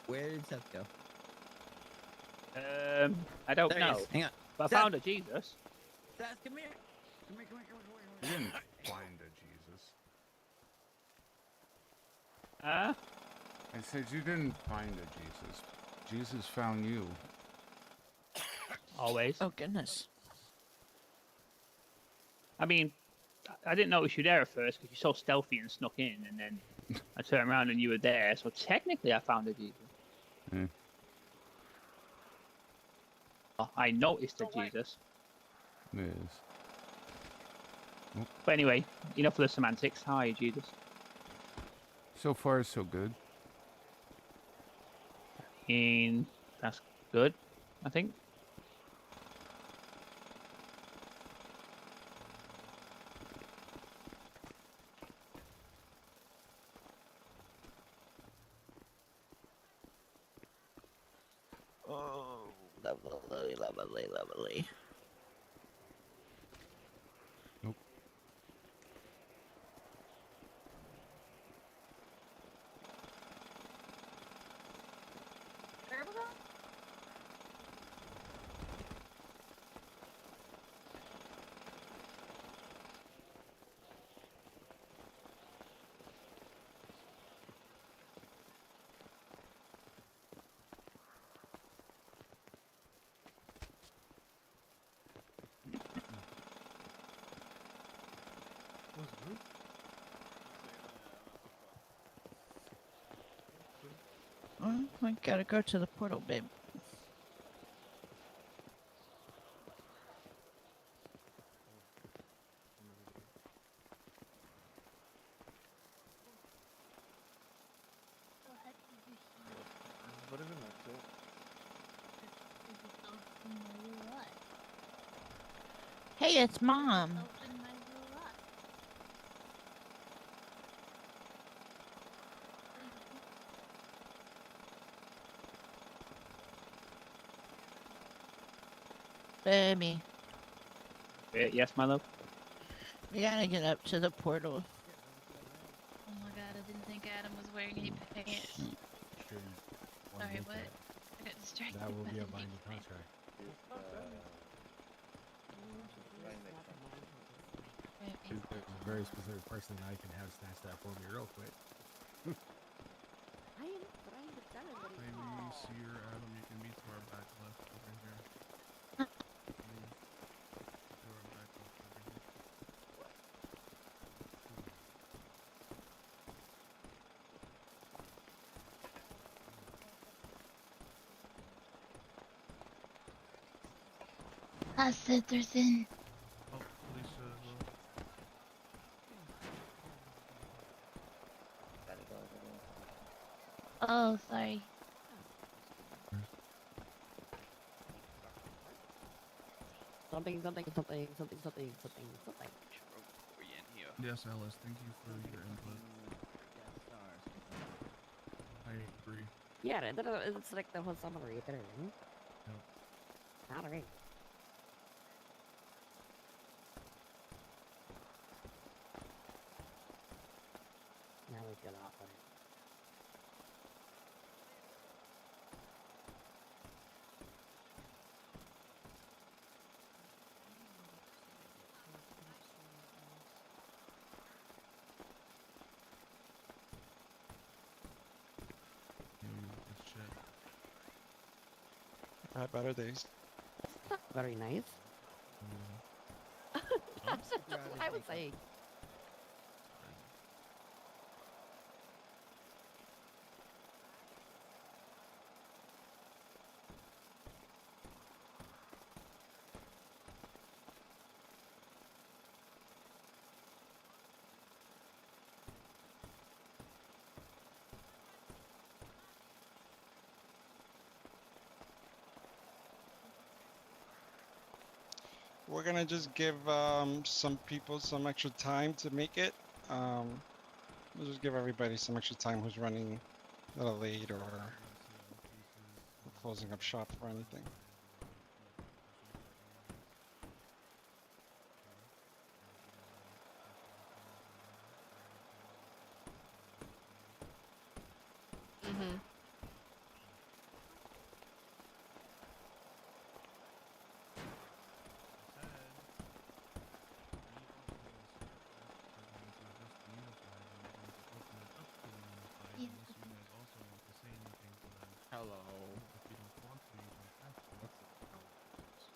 Where did Seth go? I don't There he know. is. Hang on. But I Seth! found a Jesus. Seth, come here. You didn't find a Jesus. Huh? I said you didn't find a Jesus. Jesus found you. Always. Oh goodness. I mean, I didn't notice you there at first because you're so stealthy and snuck in, and then I turned around and you were there. So technically, I found a Jesus. Hmm. I noticed a Jesus. Yes. But anyway, enough of the semantics. Hi, Jesus. So far, so good. And that's good, I think. Oh, lovely. Nope. Oh, I gotta go to the portal, babe. What is it meant to? Hey, it's Mom. Baby, Yes, my love. we gotta get up to the portal. Oh my god, I didn't think Adam was wearing any pants. Sorry, what? I got distracted. That will by be a the binding name. contract. There's a very specific person I can have snatch that for me real quick. I am trying to tell him that he's Maybe see your Adam, you can meet to our back left over here. To our back left over here. Hi, Citizen. Oh, Lisa as well. Oh, sorry. something. Yes, Alice, thank you for your input. I agree. Yeah, it's like the whole summary. Yep. Alright. Now we get off on it. Let's check. Had better days. Very nice. That's what I was saying. We're gonna just give some people some extra time to make it. We'll just give everybody some extra time who's running a little late or closing up shop or anything. Hello. If you don't want to, you don't have to. That's how it works.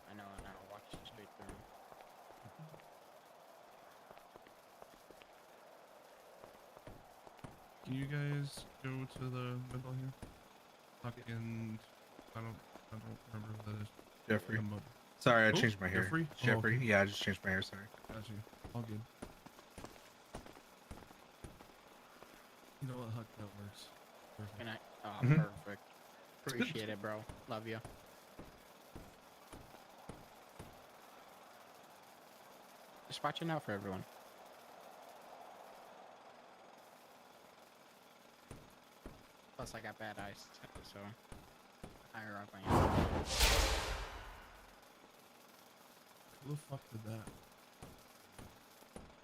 I know. Watch it straight through. Can you guys go to the middle here? Tuck in. I don't remember who that is. Jeffrey. Come up. Sorry, I Oh, changed my hair. Jeffrey? Oh, Jeffrey. okay. Yeah, I just changed my hair. Sorry. Got you. All good. You know what? Huck, that works. Perfect. Can I? Oh, Mhm. perfect. Appreciate it, bro. Love you. Just watching out for everyone. Plus, I got bad eyes, so higher up I am. Who the fuck did that?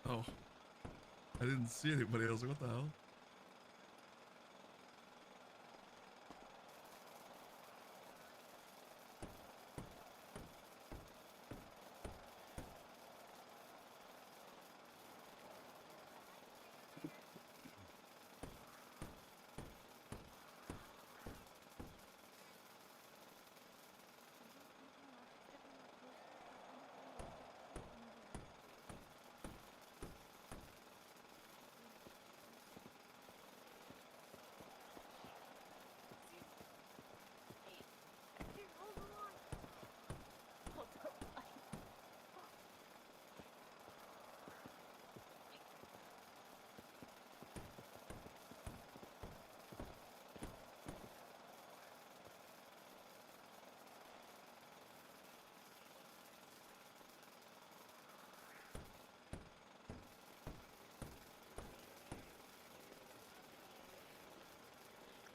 Oh. I didn't see anybody. I was like, what the hell?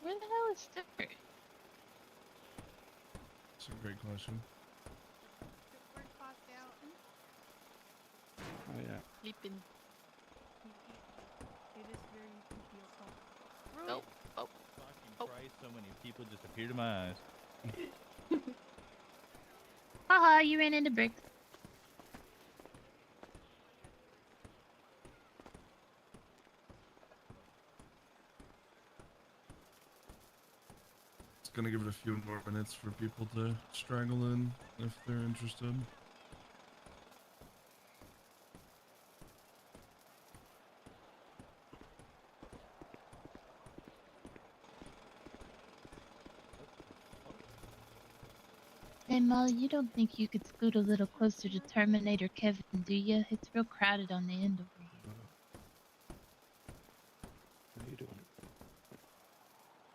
Where the hell is Stuart? That's a great question. Oh yeah. Sleeping. It is very creepy as hell. Oh, oh. Fucking Christ, so many people just appeared in my eyes. Haha, you ran into brick. It's gonna give it a few more minutes for people to straggle in if they're interested. Hey Molly, you don't think you could scoot a little closer to Terminator Kevin, do you? It's real crowded on the end over here. What are you doing?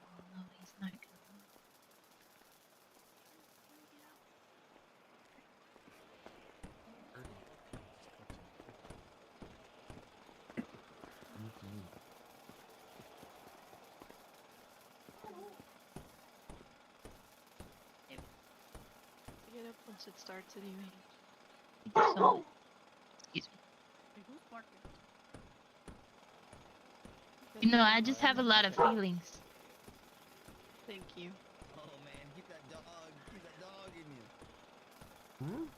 Oh no, he's not gonna. Get up once it starts anyway. Thank you so much. Excuse me. Hey, who's barking? You know, I just have a lot of feelings. Thank you. Oh man, keep that dog in you.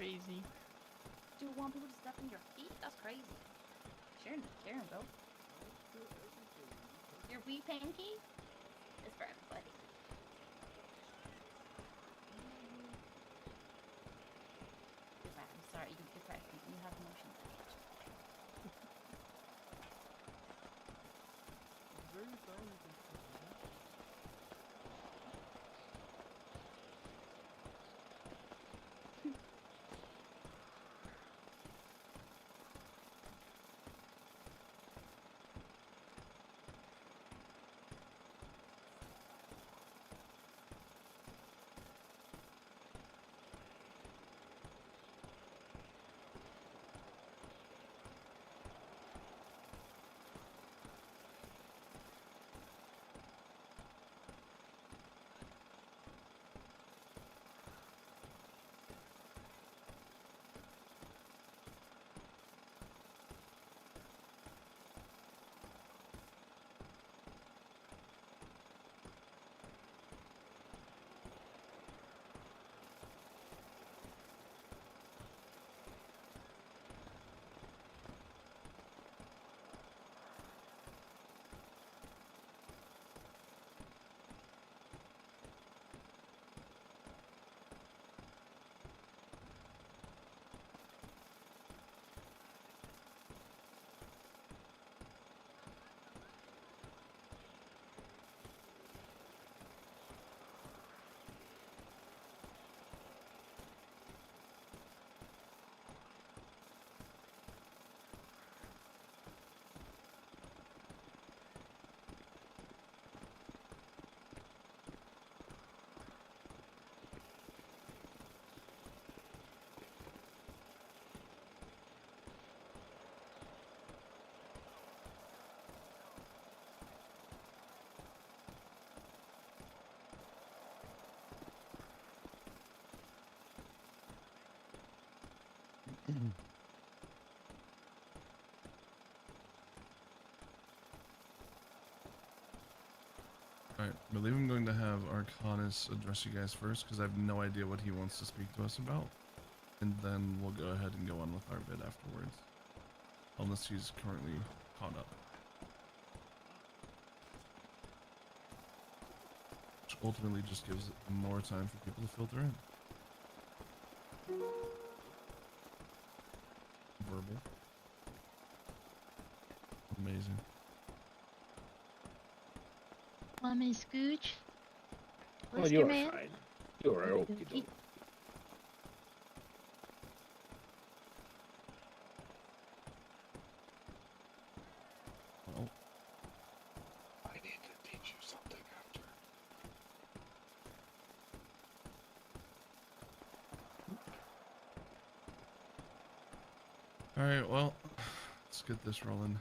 Crazy. Do you want people to step in your feet? That's crazy. Sharon, bro. Your wee panky? It's for everybody. You're right. I'm sorry. You're correct. You have motion damage. Very sorry. Alright, I believe I'm going to have Arcanus address you guys first, because I have no idea what he wants to speak to us about. And then we'll go ahead and go on with our bid afterwards. Unless he's currently caught up. Which ultimately just gives more time for people to filter in. Verbal. Amazing. Want me to scooch? Oh, Where's you're your man? fine. You're okay. He- Well, I need to teach you something after. alright, well, let's get this rolling.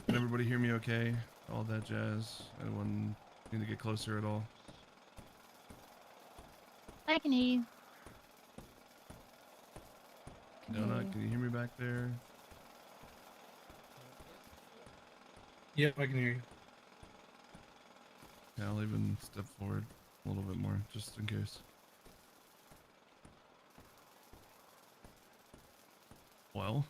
Can everybody hear me okay? All that jazz? Anyone need to get closer at all? I can hear you. Donut, can you hear me back there? Yep, I can hear you. Yeah, I'll even step forward a little bit more, just in case. Well,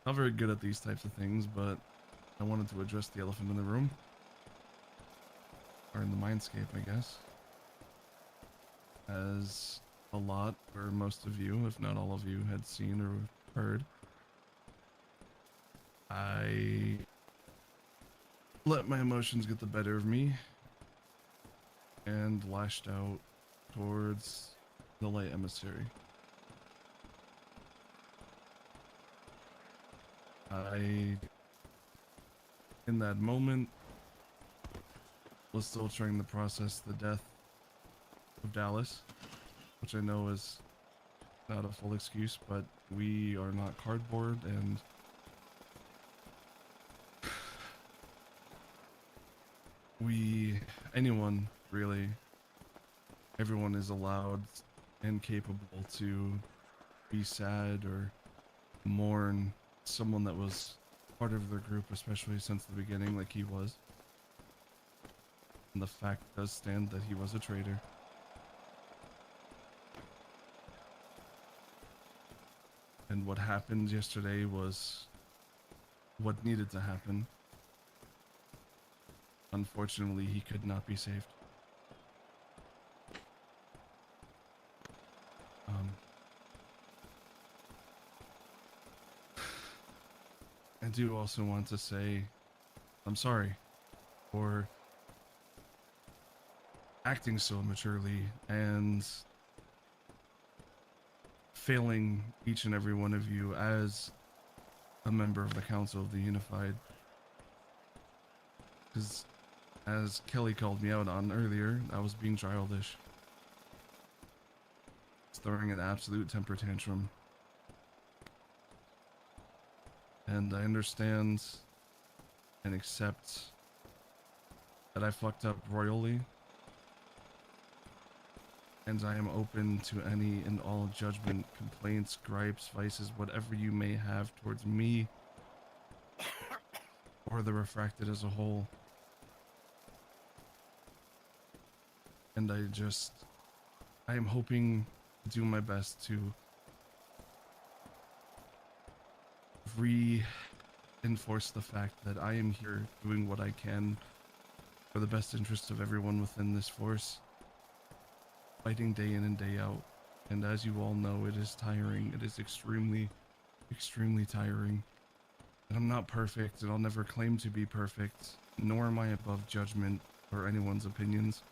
not very good at these types of things, but I wanted to address the elephant in the room. Or in the mindscape, I guess. As a lot, or most of you, if not all of you, had seen or heard, I let my emotions get the better of me and lashed out towards the light emissary. In that moment, was still trying to process the death of Dallas, which I know is not a full excuse, but we are not cardboard, and anyone really, everyone is allowed and capable to be sad or mourn someone that was part of their group, especially since the beginning, like he was. And the fact does stand that he was a traitor. And what happened yesterday was what needed to happen. Unfortunately, he could not be saved. I do also want to say I'm sorry for acting so immaturely and failing each and every one of you as a member of the Council of the Unified. Because, as Kelly called me out on earlier, I was being childish. Throwing an absolute temper tantrum. And I understand and accept that I fucked up royally. And I am open to any and all judgment, complaints, gripes, vices, whatever you may have towards me or the Refracted as a whole. And I am hoping to do my best to reinforce the fact that I am here doing what I can for the best interest of everyone within this force, fighting day in and day out. And as you all know, it is tiring. It is extremely, extremely tiring. And I'm not perfect, and I'll never claim to be perfect, nor am I above judgment or anyone's opinions.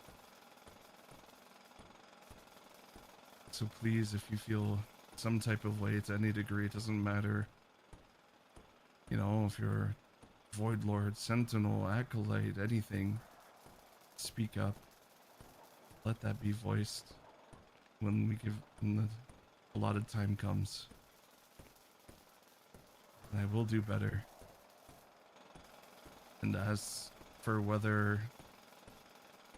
So please, if you feel some type of way to any degree, it doesn't matter. You know, if you're Void Lord, Sentinel, Acolyte, anything, speak up. Let that be voiced when the allotted time comes. And I will do better. And as for whether,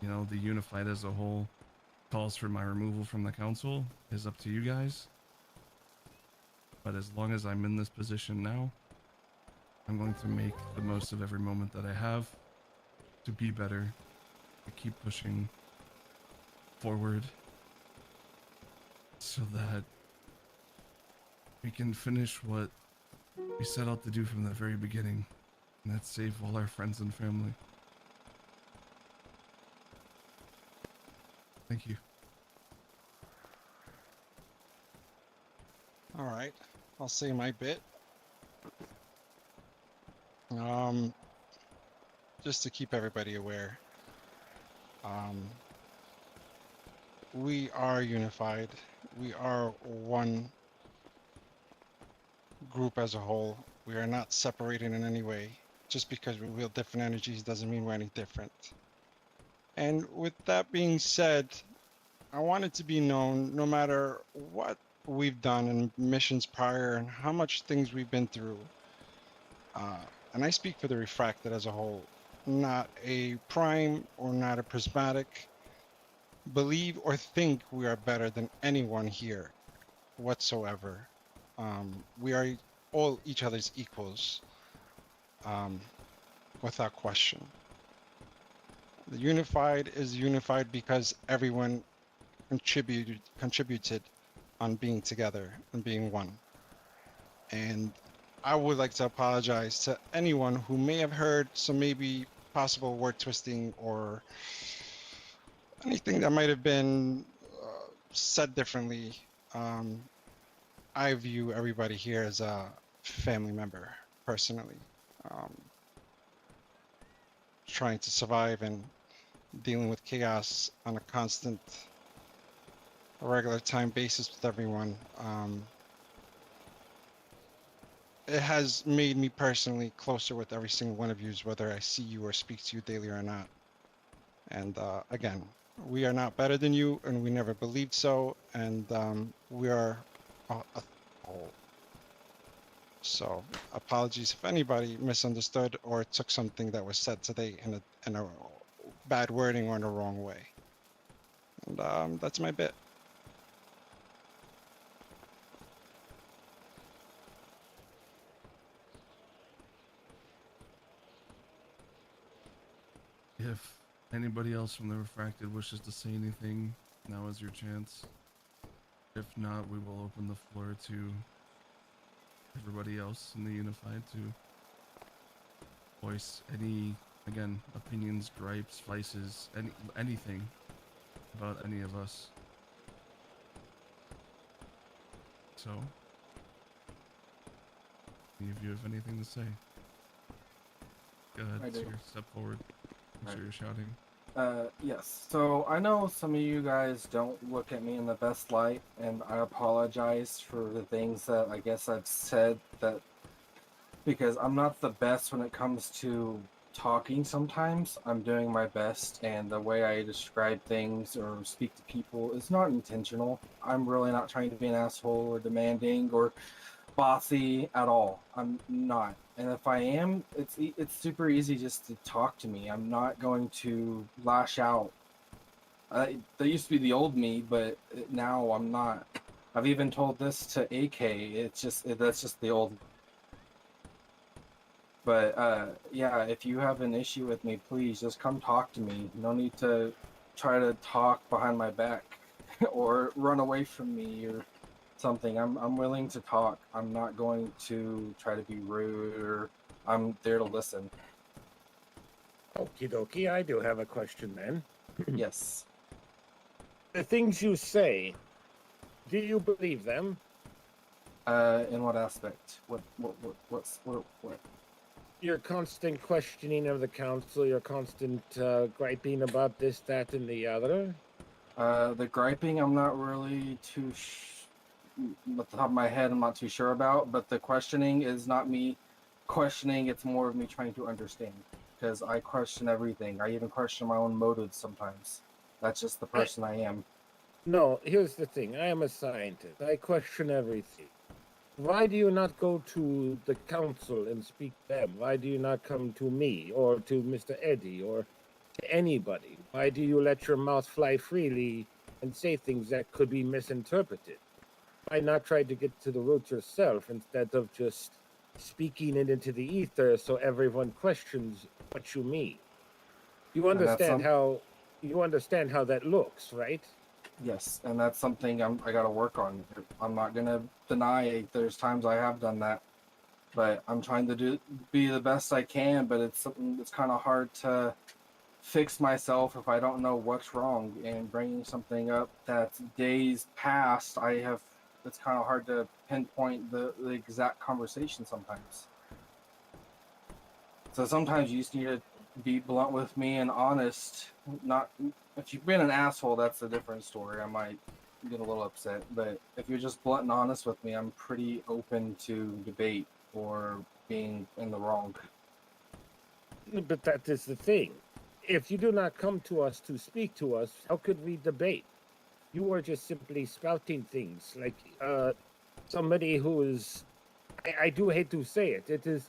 you know, the Unified as a whole calls for my removal from the council is up to you guys. But as long as I'm in this position now, I'm going to make the most of every moment that I have to be better, to keep pushing forward so that we can finish what we set out to do from the very beginning, and that's save all our friends and family. Thank you. All right, I'll say my bit. Just to keep everybody aware, we are unified. We are one group as a whole. We are not separated in any way. Just because we wield different energies doesn't mean we're any different. And with that being said, I want it to be known, no matter what we've done in missions prior and how much things we've been through, and I speak for the Refracted as a whole, not a Prime or not a Prismatic, believe or think we are better than anyone here whatsoever. We are all each other's equals, without question. The Unified is unified because everyone contributed on being together and being one. And I would like to apologize to anyone who may have heard some maybe possible word twisting or anything that might have been said differently. I view everybody here as a family member, personally. Trying to survive and dealing with chaos on a constant, regular time basis with everyone. It has made me personally closer with every single one of you, whether I see you or speak to you daily or not. And again, we are not better than you, and we never believed so. And we are a whole. So apologies if anybody misunderstood or took something that was said today in a bad wording or in a wrong way. And that's my bit. If anybody else from the Refracted wishes to say anything, now is your chance. If not, we will open the floor to everybody else in the Unified to voice any, again, opinions, gripes, vices, anything about any of us. So, any of you have anything to say? Go ahead, I do. sir, step forward. I'm sure you're shouting. Yes. So I know some of you guys don't look at me in the best light, and I apologize for the things that I guess I've said that, because I'm not the best when it comes to talking sometimes. I'm doing my best, and the way I describe things or speak to people is not intentional. I'm really not trying to be an asshole or demanding or bossy at all. I'm not. And if I am, it's super easy just to talk to me. I'm not going to lash out. That used to be the old me, but now I'm not. I've even told this to AK. That's just the old. But yeah, if you have an issue with me, please just come talk to me. No need to try to talk behind my back or run away from me or something. I'm willing to talk. I'm not going to try to be rude, or I'm there to listen. Okie dokie, I do have a question then. Yes. The things you say, do you believe them? In what aspect? What? Your constant questioning of the council, your constant griping about this, that, and the other? The griping, I'm not really too at the top of my head, I'm not too sure about, but the questioning is not me questioning, it's more of me trying to understand, because I question everything. I even question my own motives sometimes. That's just the person I am. No, here's the thing. I am a scientist. I question everything. Why do you not go to the council and speak to them? Why do you not come to me or to Mr. Eddie or to anybody? Why do you let your mouth fly freely and say things that could be misinterpreted? Why not try to get to the root yourself instead of just speaking it into the ether so everyone questions what you mean? You understand how that looks, right? Yes, and that's something I gotta work on. I'm not gonna deny there's times I have done that, but I'm trying to be the best I can. But it's something that's kind of hard to fix myself if I don't know what's wrong. And bringing something up that's days past, it's kind of hard to pinpoint the exact conversation sometimes. So sometimes you just need to be blunt with me and honest. Not if you've been an asshole, that's a different story. I might get a little upset, but if you're just blunt and honest with me, I'm pretty open to debate or being in the wrong. But that is the thing. If you do not come to us to speak to us, how could we debate? You are just simply spouting things like somebody who is, I do hate to say it,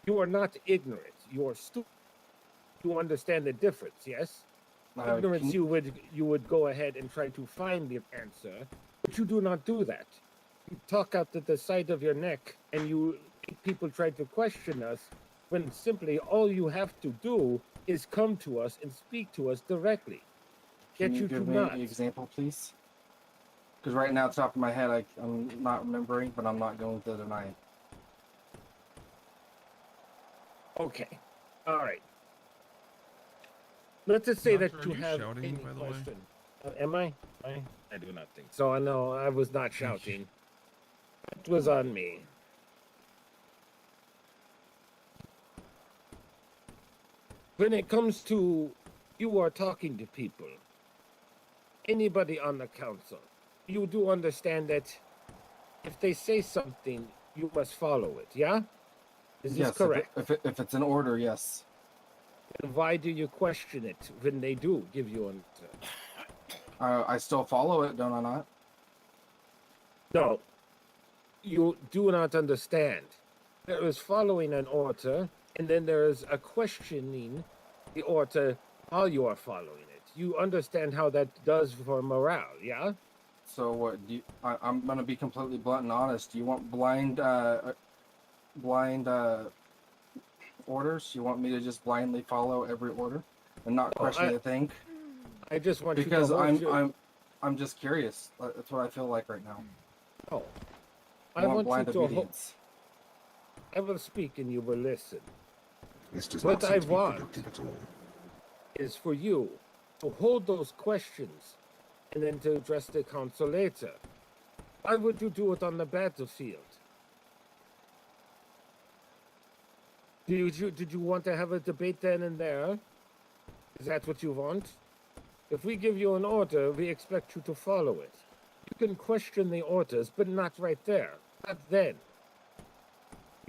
you are not ignorant, you are stupid. You understand the difference, yes? Ignorance, you would go ahead and try to find the answer, but you do not do that. You talk out the side of your neck, and you make people try to question us, when simply all you have to do is come to us and speak to us directly. Can you give me an example, please? Because right now, at the top of my head, I'm not remembering, but I'm not going to deny it. Okay. All right. Let's just say that you have shouting, any by the way? question. Am I? I do not think so. I know I was not shouting. It was on me. When it comes to you are talking to people, anybody on the council, you do understand that if they say something, you must follow it, yeah? Is this correct? If it's in order, yes. And why do you question it when they do give you an answer? I still follow it, don't I not? No. You do not understand. There is following an order, and then there is a questioning the order while you are following it. You understand how that does for morale, yeah? So what? I'm gonna be completely blunt and honest. Do you want blind orders? You want me to just blindly follow every order and not question a thing? I just want because you to I'm just curious. That's what I feel like right now. Oh, I want blind obedience. I will speak and you will listen. This does What not I seem to be want productive at all. is for you to hold those questions and then to address the council later. Why would you do it on the battlefield? Did you want to have a debate then and there? Is that what you want? If we give you an order, we expect you to follow it. You can question the orders, but not right there. Not then.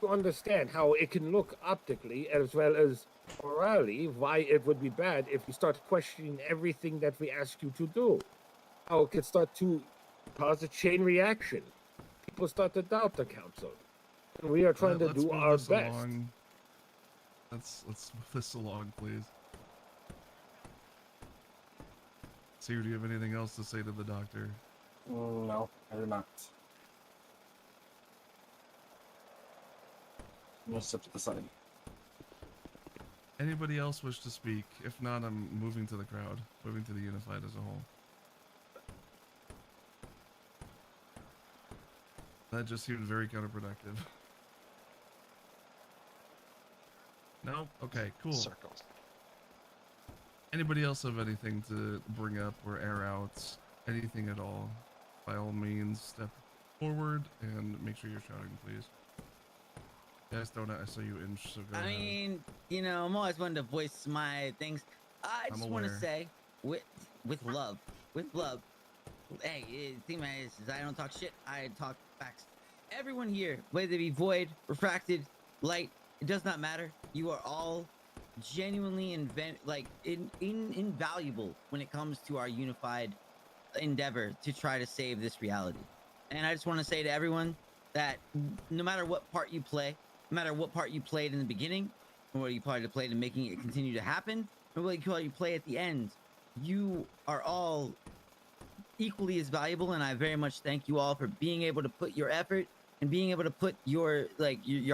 You understand how it can look optically as well as morally why it would be bad if you start questioning everything that we ask you to do. How it could start to cause a chain reaction. People start to doubt the council. And we are trying to Let's do move our this best. along. Let's move this along, please. Seer, do you have anything else to say to the doctor? No, I do not. I'm gonna step to the side. Anybody else wish to speak? If not, I'm moving to the crowd, moving to the Unified as a whole. That just seemed very counterproductive. No? Okay, cool. Circles. Anybody else have anything to bring up or air out? Anything at all? By all means, step forward and make sure you're shouting, please. Yes, Donut, I saw you inch, so go I ahead. mean, you know, I'm always wanting to voice my things. I I'm just want to aware. say, with love, hey, the thing man is I don't talk shit, I talk facts. Everyone here, whether they be void, refracted, light, it does not matter. You are all genuinely invaluable when it comes to our unified endeavor to try to save this reality. And I just want to say to everyone that no matter what part you play, no matter what part you played in the beginning, or what you probably played in making it continue to happen, or what you play at the end, you are all equally as valuable. And I very much thank you all for being able to put your effort and being able to put your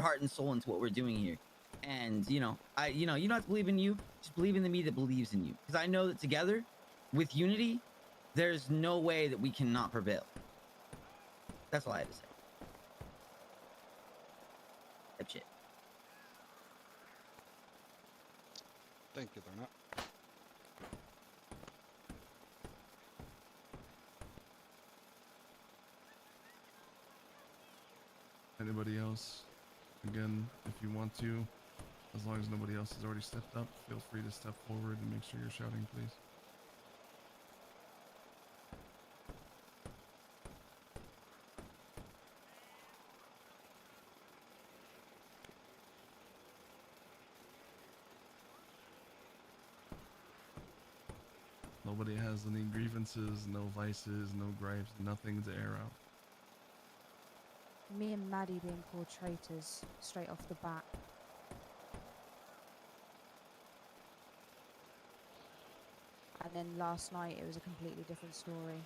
heart and soul into what we're doing here. And you don't have to believe in you, just believe in the me that believes in you. Because I know that together, with unity, there's no way that we cannot prevail. That's all I had to say. That's it. Thank you, Donut. Anybody else? Again, if you want to, as long as nobody else has already stepped up, feel free to step forward and make sure you're shouting, please. Nobody has any grievances, no vices, no gripes, nothing to air out. Me and Maddie being called traitors straight off the bat. And then last night it was a completely different story.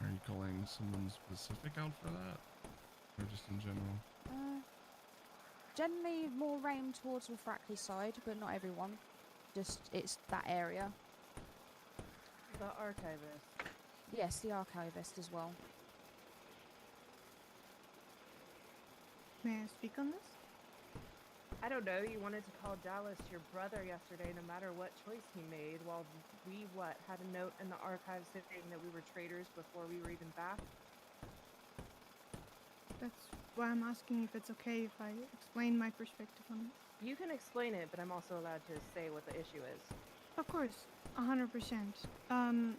Are you calling someone specific out for that? Or just in general? Generally more aimed towards refractory side, but not everyone. Just it's that area. The archivist. Yes, the archivist as well. May I speak on this? I don't know, you wanted to call Dallas your brother yesterday no matter what choice he made, while we, had a note in the archives saying that we were traitors before we were even back? That's why I'm asking if it's okay if I explain my perspective on it. You can explain it, but I'm also allowed to say what the issue is. Of course, 100%. And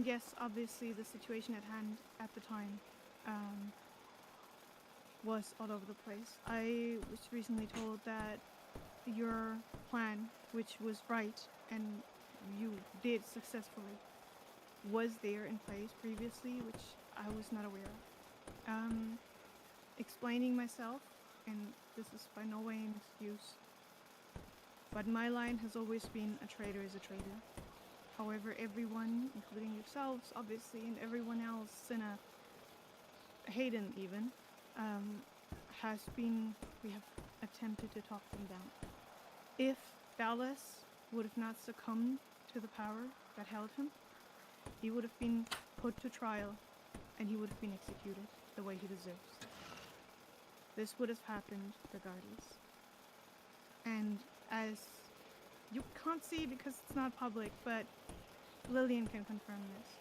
yes, obviously the situation at hand at the time was all over the place. I was recently told that your plan, which was right and you did successfully, was there in place previously, which I was not aware of. Explaining myself, and this is by no way an excuse, but my line has always been a traitor is a traitor. However, everyone, including yourselves, obviously, and everyone else, Cinna, Hayden even, we have attempted to talk them down. If Dallas would have not succumbed to the power that held him, he would have been put to trial, and he would have been executed the way he deserves. This would have happened regardless. And as you can't see because it's not public, but Lillian can confirm this.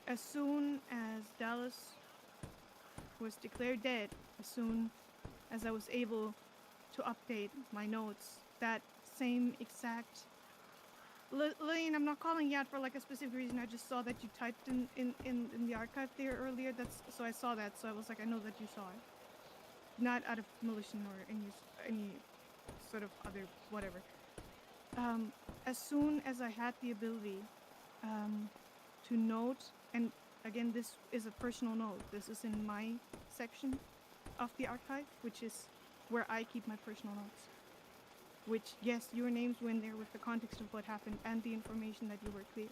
As soon as Dallas was declared dead, as soon as I was able to update my notes, that same exact... Lillian, I'm not calling you out for like a specific reason. I just saw that you typed in the archive there earlier. So I saw that. So I was like, I know that you saw it. Not out of malicious or any sort of other whatever. As soon as I had the ability to note, and again, this is a personal note. This is in my section of the archive, which is where I keep my personal notes. Which, yes, your names were in there with the context of what happened and the information that you were clear.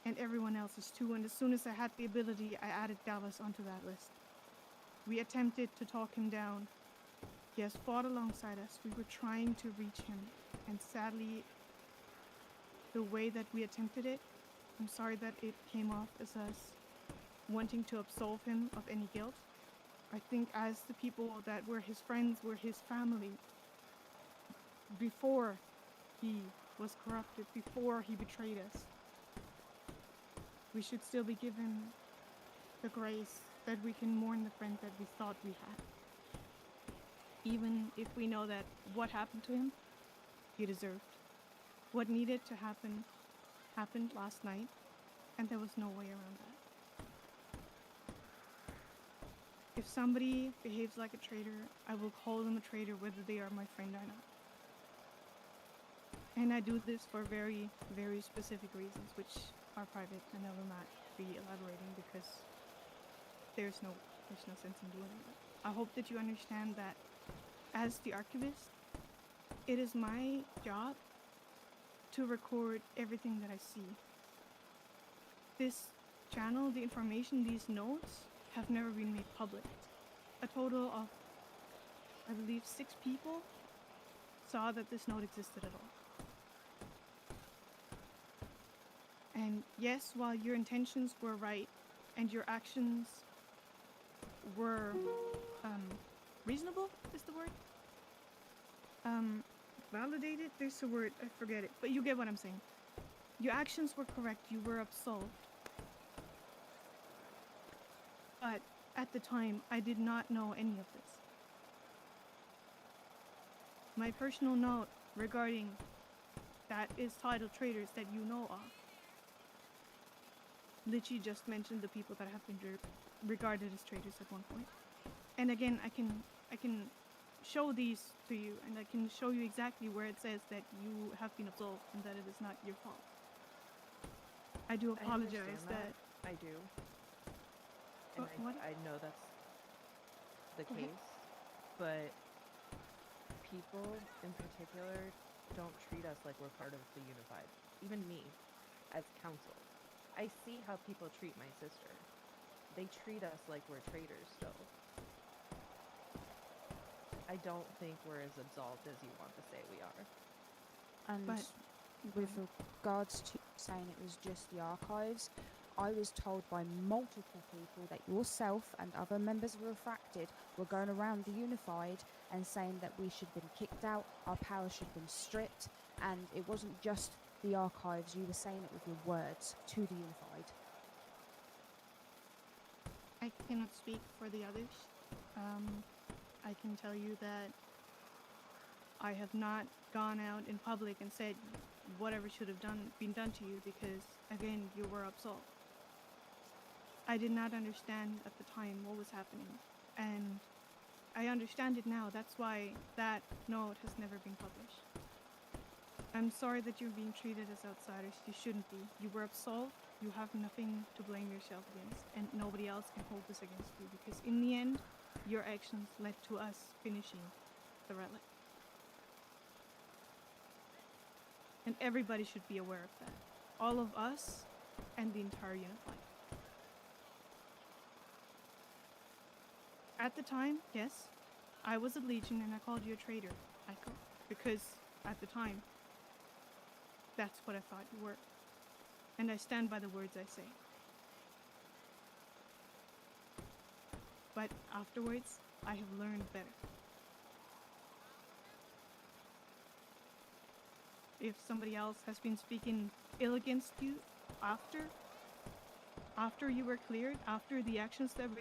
And everyone else's too. And as soon as I had the ability, I added Dallas onto that list. We attempted to talk him down. He has fought alongside us. We were trying to reach him. And sadly, the way that we attempted it, I'm sorry that it came off as us wanting to absolve him of any guilt. I think as the people that were his friends, were his family, before he was corrupted, before he betrayed us, we should still be given the grace that we can mourn the friend that we thought we had. Even if we know that what happened to him, he deserved. What needed to happen, happened last night, and there was no way around that. If somebody behaves like a traitor, I will call them a traitor whether they are my friend or not. And I do this for very, very specific reasons, which are private, and I will not be elaborating because there's no sense in doing that. I hope that you understand that as the archivist, it is my job to record everything that I see. This channel, the information, these notes have never been made public. A total of, I believe, 6 people saw that this note existed at all. And yes, while your intentions were right and your actions were reasonable, is the word? Validated? There's a word, I forget it, but you get what I'm saying. Your actions were correct, you were absolved. But at the time, I did not know any of this. My personal note regarding that is titled Traitors that you know of. Literally just mentioned the people that have been regarded as traitors at one point. And again, I can show these to you, and I can show you exactly where it says that you have been absolved and that it is not your fault. I do apologize that. I do. And what? I know that's the case, but people in particular don't treat us like we're part of the Unified. Even me, as counsel. I see how people treat my sister. They treat us like we're traitors still. I don't think we're as absolved as you want to say we are. And with regards to saying it was just the archives, I was told by multiple people that yourself and other members of Refracted were going around the Unified and saying that we should have been kicked out, our power should have been stripped, and it wasn't just the archives, you were saying it with your words to the Unified. I cannot speak for the others. I can tell you that I have not gone out in public and said whatever should have been done to you because, again, you were absolved. I did not understand at the time what was happening, and I understand it now. That's why that note has never been published. I'm sorry that you're being treated as outsiders. You shouldn't be. You were absolved. You have nothing to blame yourself against, and nobody else can hold this against you because in the end, your actions led to us finishing the relic. And everybody should be aware of that. All of us and the entire Unified. At the time, yes, I was at Legion and I called you a traitor, Echo, because at the time, That's what I thought you were. And I stand by the words I say. But afterwards, I have learned better. If somebody else has been speaking ill against you after you were cleared, after the actions that were,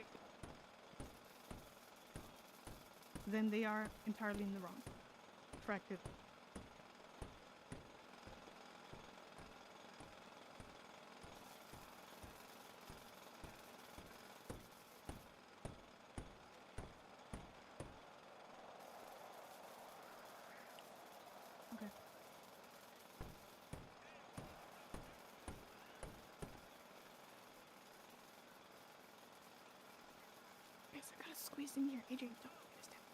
then they are entirely in the wrong. Fractive. Okay. Guys, I gotta squeeze in here. Adrian, don't understand.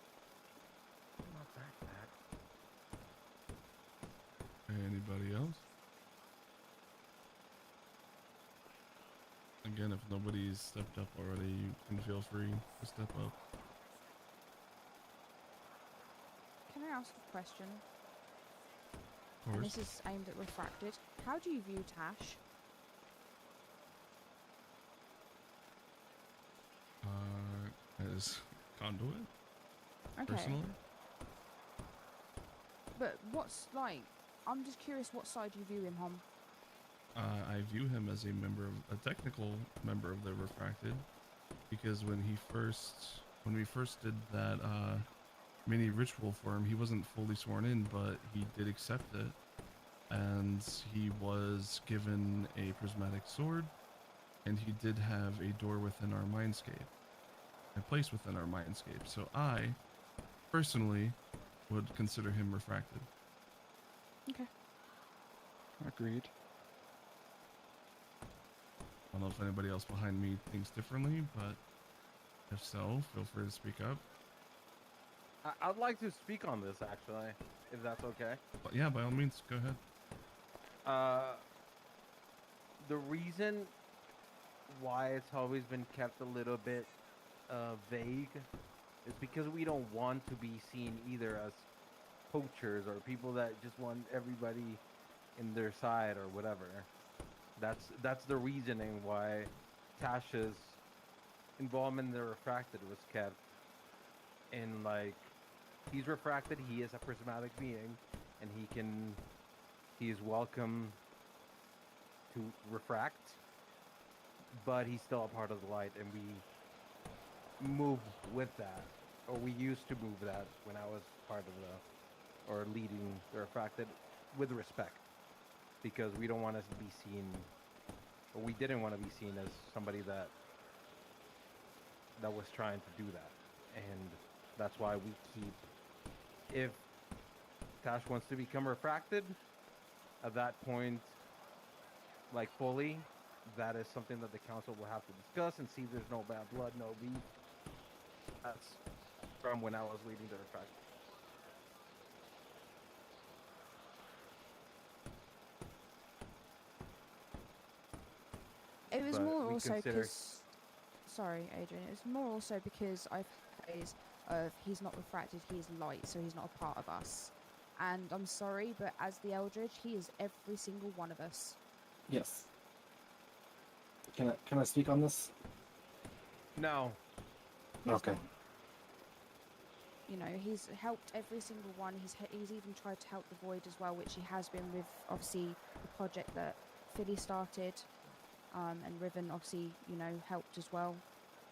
Not that bad. Anybody else? Again, if nobody's stepped up already, you can feel free to step up. Can I ask a question? Of And course. this is aimed at Refracted. How do you view Tash? As conduit? Okay. Personally? But what's like? I'm just curious what side you view him on. I view him as a technical member of the Refracted, because when we first did that mini ritual for him, he wasn't fully sworn in, but he did accept it, and he was given a prismatic sword, and he did have a door within our mindscape, a place within our mindscape. So I, personally, would consider him Refracted. Okay. Agreed. I don't know if anybody else behind me thinks differently, but if so, feel free to speak up. I'd like to speak on this, actually, if that's okay. But yeah, by all means, go ahead. The reason why it's always been kept a little bit vague is because we don't want to be seen either as poachers or people that just want everybody in their side or whatever. That's the reasoning why Tasha's involvement in the Refracted was kept. And like, he's Refracted, he is a prismatic being, and he is welcome to refract, but he's still a part of the light, and we move with that, or we used to move that when I was part of or leading the Refracted with respect, because we don't want us to be seen, or we didn't want to be seen as somebody that was trying to do that. And that's why we keep, if Tash wants to become Refracted, at that point, like fully, that is something that the council will have to discuss and see if there's no bad blood, no beef. That's from when I was leading the Refracted. It was But more we also consider- because, sorry, Adrian. It was more also because I've heard days of he's not Refracted, he's light, so he's not a part of us. And I'm sorry, but as the Eldridge, he is every single one of us. Yes. Can I speak on this? No. Please Okay. don't. You know, he's helped every single one. He's even tried to help the Void as well, which he has been with, obviously, the project that Philly started, and Riven, obviously, you know, helped as well.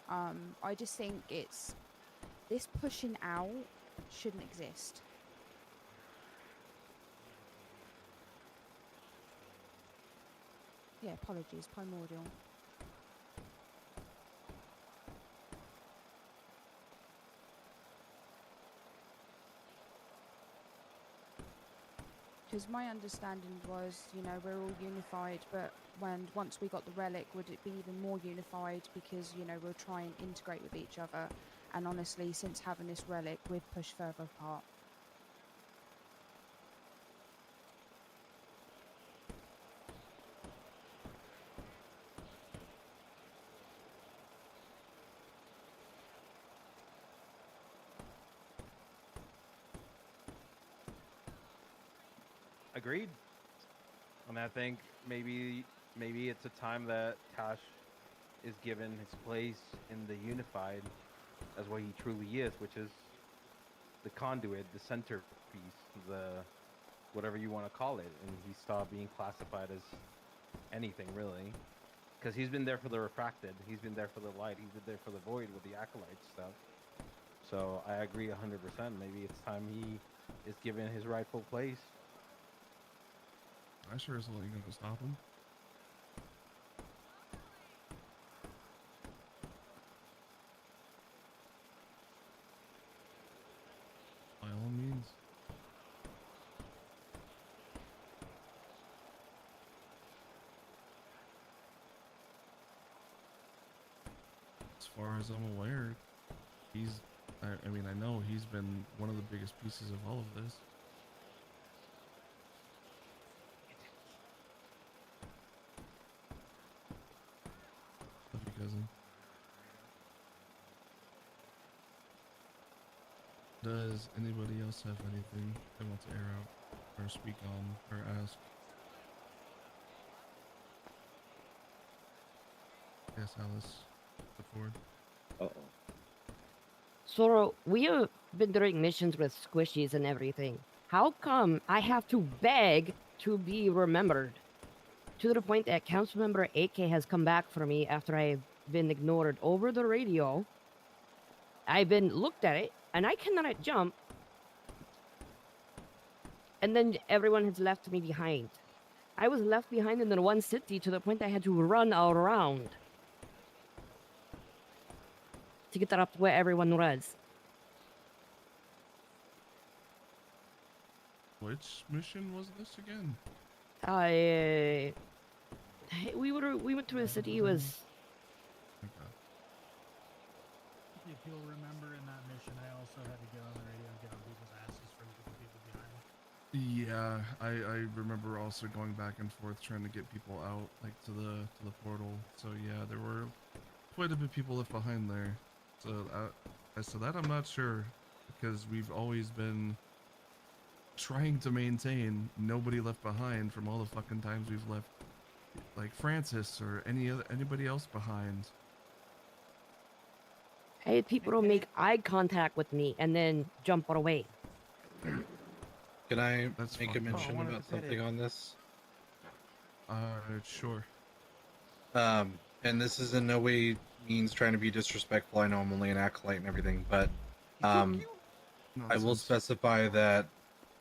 I just think this pushing out shouldn't exist. Yeah, apologies, primordial. Because my understanding was, you know, we're all unified, but once we got the relic, would it be even more unified? Because, you know, we'll try and integrate with each other. And honestly, since having this relic, we've pushed further apart. Agreed. And I think maybe it's a time that Tash is given his place in the unified as what he truly is, which is the conduit, the centerpiece, the whatever you want to call it, and he stopped being classified as anything really, because he's been there for the refracted, he's been there for the light, he's been there for the void with the acolyte stuff. So I agree 100%. Maybe it's time he is given his rightful place. I sure as hell ain't gonna stop him. By all means. As far as I'm aware, I mean, I know he's been one of the biggest pieces of all of this. Love you, cousin. Does anybody else have anything they want to air out or speak on or ask? Yes, Alice. Step forward. Uh-oh. So we have been doing missions with squishies and everything. How come I have to beg to be remembered? To the point that Councilmember AK has come back for me after I've been ignored over the radio. I've been looked at it, and I cannot jump. And then everyone has left me behind. I was left behind in the one city to the point I had to run around to get up to where everyone was. Which mission was this again? We went to a city. It was. If you'll remember in that mission, I also had to get on the radio and get on people's asses for the people behind me. Yeah, I remember also going back and forth trying to get people out, like to the portal. So yeah, there were quite a bit of people left behind there. So as to that, I'm not sure, because we've always been trying to maintain nobody left behind from all the fucking times we've left, like Francis or anybody else behind. I had people to make eye contact with me and then jump away. Can I That's make a mention about something on this? Sure. And this is in no way means trying to be disrespectful. I know I'm only an acolyte and everything, but I will specify that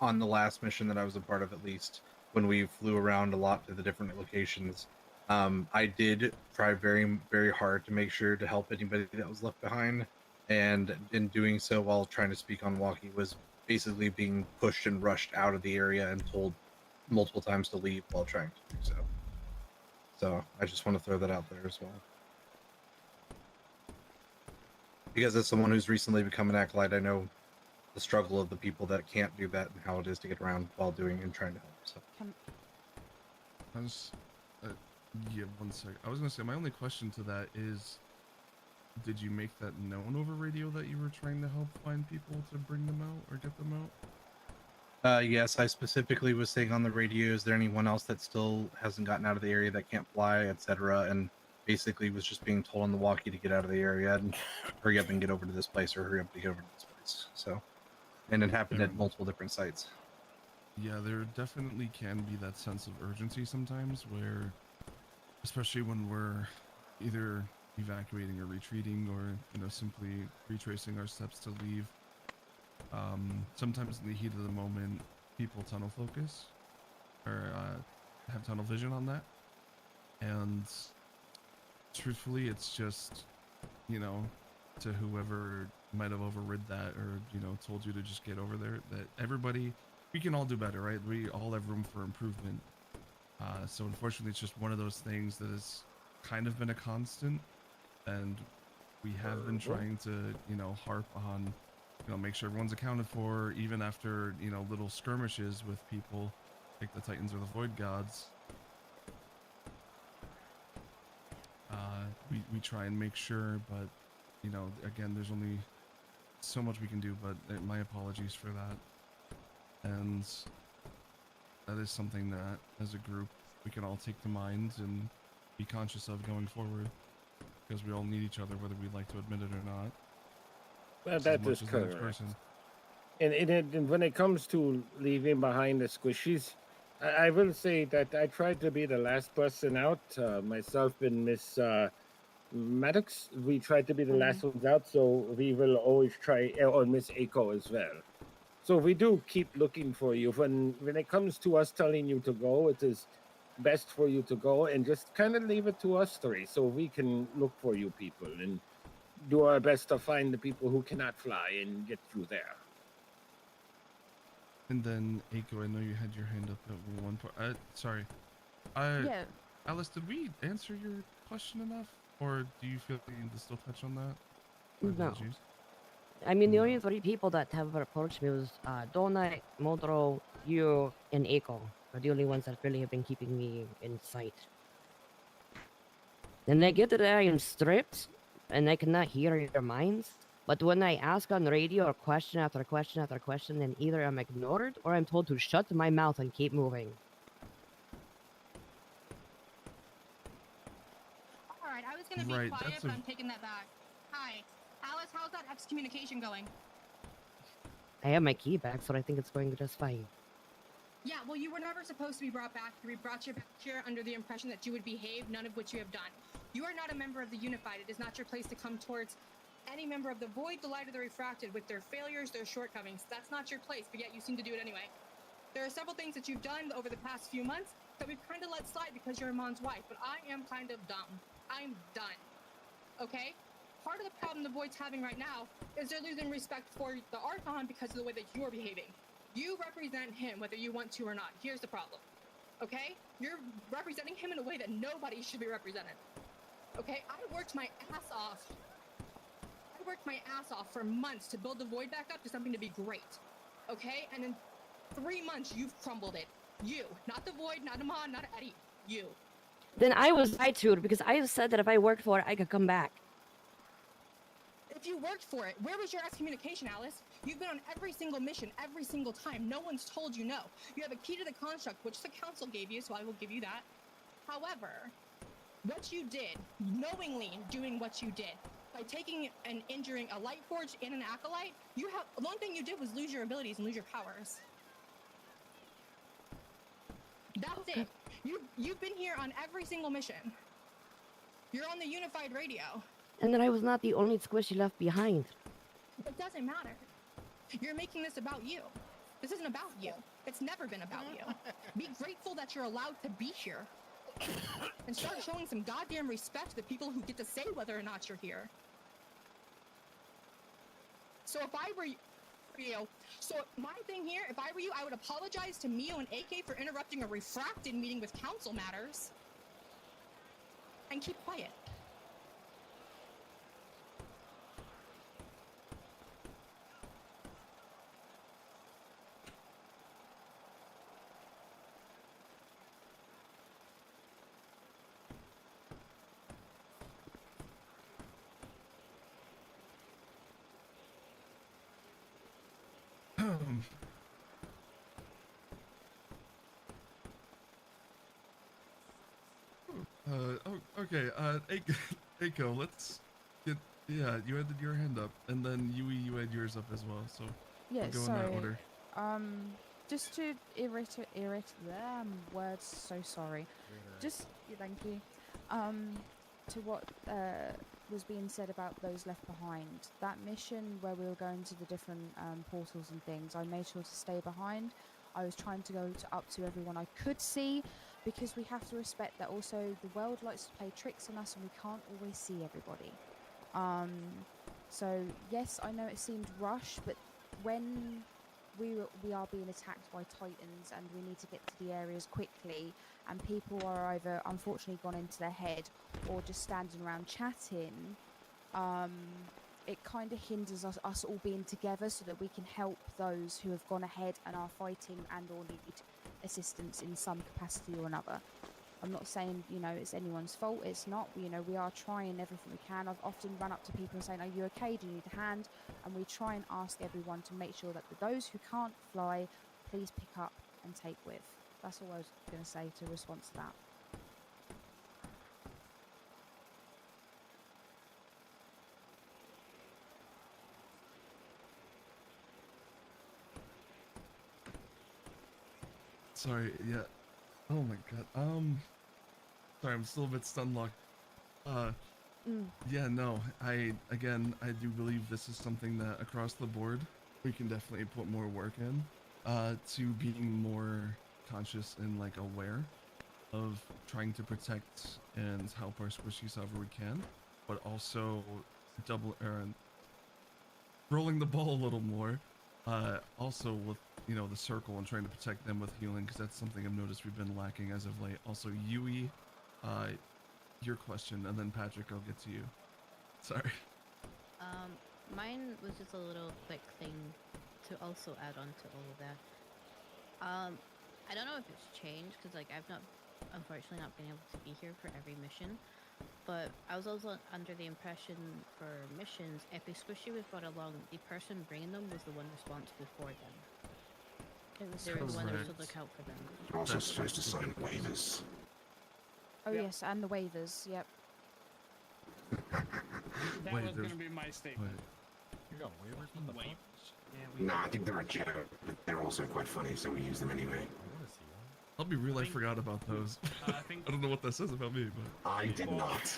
on the last mission that I was a part of, at least, when we flew around a lot to the different locations, I did try very, very hard to make sure to help anybody that was left behind, and in doing so while trying to speak on walkie was basically being pushed and rushed out of the area and told multiple times to leave while trying to do so. So I just want to throw that out there as well. Because as someone who's recently become an acolyte, I know the struggle of the people that can't do that and how it is to get around while doing and trying to help. So. Yeah, one sec. I was gonna say, my only question to that is, did you make that known over radio that you were trying to help find people to bring them out or get them out? Yes, I specifically was saying on the radio, is there anyone else that still hasn't gotten out of the area that can't fly, etc., and basically was just being told on the walkie to get out of the area and hurry up and get over to this place, or hurry up to get over to this place. So, and it happened at multiple different sites. Yeah, there definitely can be that sense of urgency sometimes where, especially when we're either evacuating or retreating or, you know, simply retracing our steps to leave. Sometimes in the heat of the moment, people tunnel focus or have tunnel vision on that. And truthfully, it's just, you know, to whoever might have overrid that or, you know, told you to just get over there, that everybody, we can all do better, right? We all have room for improvement. So unfortunately, it's just one of those things that has kind of been a constant, and we have been trying to, you know, harp on, you know, make sure everyone's accounted for, even after, you know, little skirmishes with people like the Titans or the Void Gods. We try and make sure, but, you know, again, there's only so much we can do, but my apologies for that. And that is something that, as a group, we can all take to mind and be conscious of going forward, because we all need each other, whether we like to admit it or not. Well, just as that much is as the next correct. person. And when it comes to leaving behind the squishies, I will say that I tried to be the last person out. Myself and Miss Maddox, we tried to be the last ones out, so we will always try, or Miss Aiko as well. So we do keep looking for you. When it comes to us telling you to go, it is best for you to go and just kind of leave it to us three, so we can look for you people and do our best to find the people who cannot fly and get you there. And then, Aiko, I know you had your hand up at one point. Sorry. Yeah. Alice, did we answer your question enough? Or do you feel you need to still touch on that? My No. apologies. I mean, the only 3 people that have approached me was Donut, Modro, you, and Eiko are the only ones that really have been keeping me in sight. And I get that I am stripped, and I cannot hear your minds, but when I ask on radio or question after question after question, then either I'm ignored or I'm told to shut my mouth and keep moving. Alright, I was gonna be Right, quiet, that's but a- I'm taking that back. Hi. Alice, how's that excommunication going? I have my key back, so I think it's going just fine. Yeah, well, you were never supposed to be brought back. We brought you back here under the impression that you would behave, none of which you have done. You are not a member of the Unified. It is not your place to come towards any member of the Void, the Light, or the Refracted with their failures, their shortcomings. That's not your place, but yet you seem to do it anyway. There are several things that you've done over the past few months that we've kind of let slide because you're Amon's wife, but I am kind of dumb. I'm done. Okay? Part of the problem the Void's having right now is they're losing respect for the Archon because of the way that you're behaving. You represent him whether you want to or not. Here's the problem. Okay? You're representing him in a way that nobody should be represented. Okay? I worked my ass off. I worked my ass off for months to build the Void back up to something to be great. Okay? And in 3 months, you've crumbled it. You. Not the Void, not Amon, not Eddie. You. Then I was lied to because I said that if I worked for it, I could come back. If you worked for it, where was your excommunication, Alice? You've been on every single mission, every single time. No one's told you no. You have a key to the construct, which the council gave you, so I will give you that. However, what you did, knowingly doing what you did, by taking and injuring a light forge and an acolyte, the one thing you did was lose your abilities and lose your powers. That's it. You've been here on every single mission. You're on the Unified radio. And then I was not the only squishy left behind. It doesn't matter. You're making this about you. This isn't about you. It's never been about you. Be grateful that you're allowed to be here. And start showing some goddamn respect to the people who get to say whether or not you're here. So if I were you, so my thing here, if I were you, I would apologize to Mio and AK for interrupting a refracted meeting with council matters. And keep quiet. Okay, Aiko, let's get, yeah, you had your hand up, and then Yui, you had yours up as well, so Yeah, we'll go sorry. in that order. Just to words, so sorry. Just, yeah, thank you. To what was being said about those left behind. That mission where we were going to the different portals and things, I made sure to stay behind. I was trying to go up to everyone I could see, because we have to respect that also the world likes to play tricks on us and we can't always see everybody. So yes, I know it seemed rushed, but when we are being attacked by titans and we need to get to the areas quickly, and people are either unfortunately gone into their head or just standing around chatting, it kind of hinders us all being together so that we can help those who have gone ahead and are fighting and or need assistance in some capacity or another. I'm not saying, it's anyone's fault. It's not. We are trying everything we can. I've often run up to people and saying, "Are you okay? Do you need a hand?" And we try and ask everyone to make sure that those who can't fly, please pick up and take with. That's all I was going to say to respond to that. Sorry, yeah. Oh my god. Sorry, I'm still a bit stun locked. Yeah, no. I do believe this is something that across the board we can definitely put more work in, to being more conscious and like aware of trying to protect and help our squishies however we can, but also rolling the ball a little more, also with, you know, the circle and trying to protect them with healing, because that's something I've noticed we've been lacking as of late. Also, Yui, your question, and then Patrick, I'll get to you. Sorry. Mine was just a little quick thing to also add on to all of that. I don't know if it's changed, because like I've not, unfortunately, not been able to be here for every mission. But I was also under the impression for missions, if a squishy was brought along, the person bringing them was the one responsible for them. It was They were the one that was correct. supposed to look out for them. You're also supposed to sign waivers. Oh yes, and the waivers. Yep. That Wait, was going there's- to be my statement. You got waivers on the phone? No, I think they're a joke, but they're also quite funny, so we use them anyway. I'll be real, I forgot about those. I don't know what that says about me, but... I did not.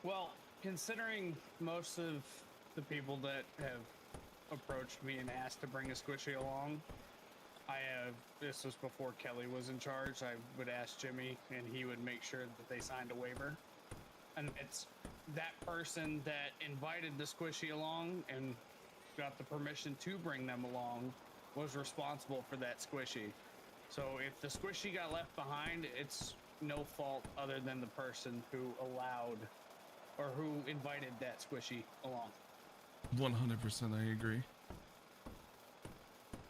Well, considering most of the people that have approached me and asked to bring a squishy along, this was before Kelly was in charge, I would ask Jimmy and he would make sure that they signed a waiver. And it's that person that invited the squishy along and got the permission to bring them along was responsible for that squishy. So if the squishy got left behind, it's no fault other than the person who allowed or who invited that squishy along. 100% I agree.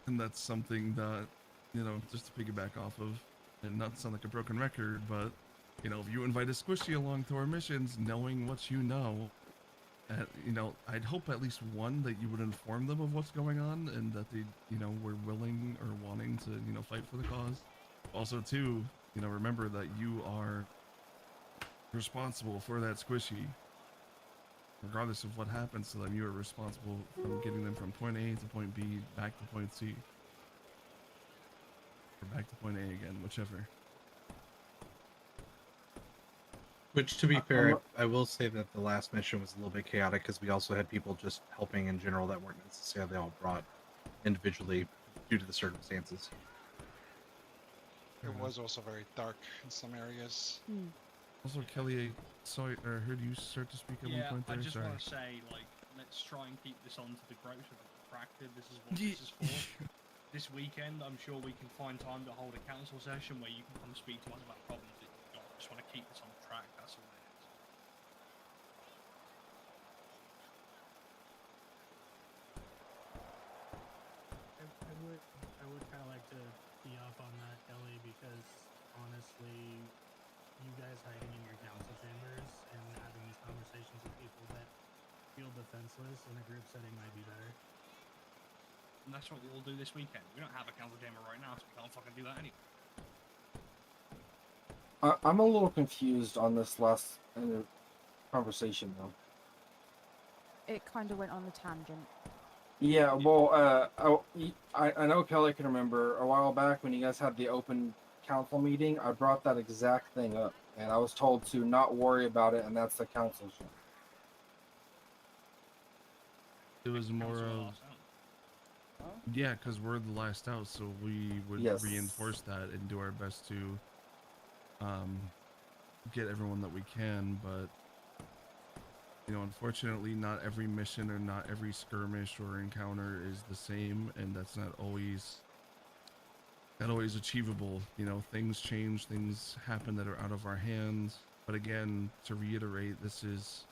And that's something that, you know, just to piggyback off of, and not sound like a broken record, but, you know, if you invite a squishy along to our missions, knowing what you know, you know, I'd hope at least one, that you would inform them of what's going on, and that they, you know, were willing or wanting to, you know, fight for the cause. Also, two, you know, remember that you are responsible for that squishy. Regardless of what happens to them, you are responsible for getting them from point A to point B, back to point C. Or back to point A again, whichever. Which, to be fair, I will say that the last mission was a little bit chaotic because we also had people just helping in general that weren't necessarily all brought individually due to the circumstances. It was also very dark in some areas. Also, Kelly, I heard you start to speak at one point there. I just Sorry. want to say, like, let's try and keep this on to the grapes of the practice. This is what this is for. This weekend, I'm sure we can find time to hold a council session where you can come speak to us about problems that you've got. I just want to keep this on track, that's all it is. I would kind of like to be off on that, Kelly, because honestly, you guys hiding in your council chambers and having these conversations with people that feel defenseless in a group setting might be better. And that's what we'll do this weekend. We don't have a council chamber right now, so we can't fucking do that anyway. I'm a little confused on this last conversation, though. It kind of went on a tangent. Yeah, well, I know Kelly can remember a while back when you guys had the open council meeting, I brought that exact thing up, and I was told to not worry about it, and that's the council show. It was more of... Yeah, because we're the last out, so we would Yes. reinforce that and do our best to get everyone that we can, but you know, unfortunately not every mission or not every skirmish or encounter is the same, and that's not always achievable. You know, things change, things happen that are out of our hands, but again, to reiterate, this is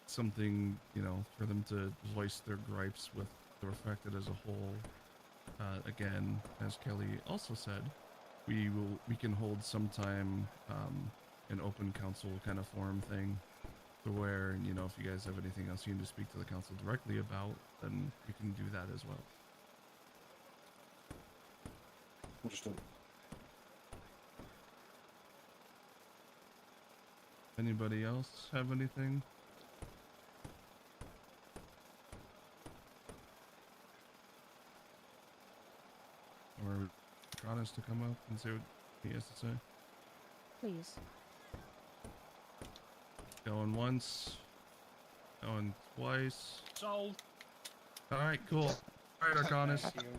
something, you know, for them to voice their gripes with the affected as a whole. Again, as Kelly also said, we can hold sometime an open council kind of forum thing, to where, you know, if you guys have anything else you need to speak to the council directly about, then we can do that as well. Understood. Anybody else have anything? Or Cronus to come up and see what he has to say? Please. Going once. Going twice. Sold. Alright, cool. Alright, Arcanus. Thank you.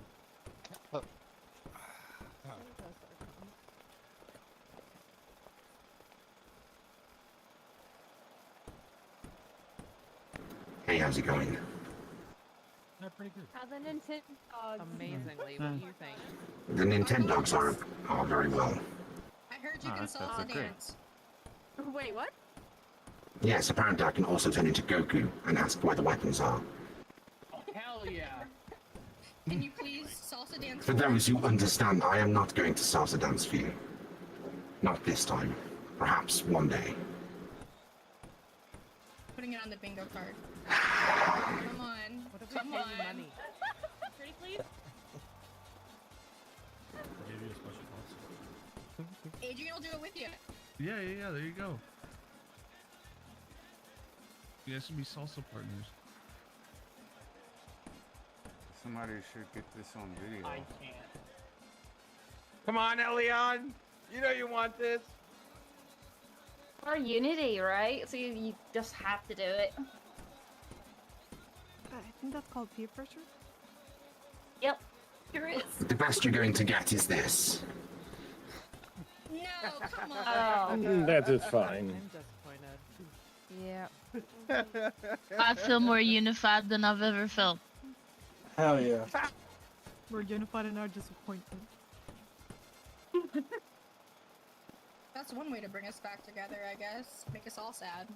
Hey, how's it going? They're pretty good. How the Nintendo dogs? Amazingly, what do you think? The Nintendogs are very well. I heard you can salsa dance. Wait, what? Yes, apparently I can also turn into Goku and ask where the weapons are. Hell yeah. Can you please salsa dance? For those who understand, I am not going to salsa dance for you. Not this time. Perhaps one day. Putting it on the bingo card. Come on. What if Come we pay on. you money? Pretty please? Give you a special box. Adrian will do it with you. Yeah, there you go. You guys should be salsa partners. Somebody should get this on video. I can't. Come on, Elion! You know you want this. Or Unity, right? So you just have to do it. I think that's called peer pressure. Yep, sure is. The best you're going to get is this. No, come on. Mm, that is fine. I'm disappointed. Yeah. I feel more unified than I've ever felt. Hell yeah. We're unified in our disappointment. That's one way to bring us back together, I guess. Make us all sad.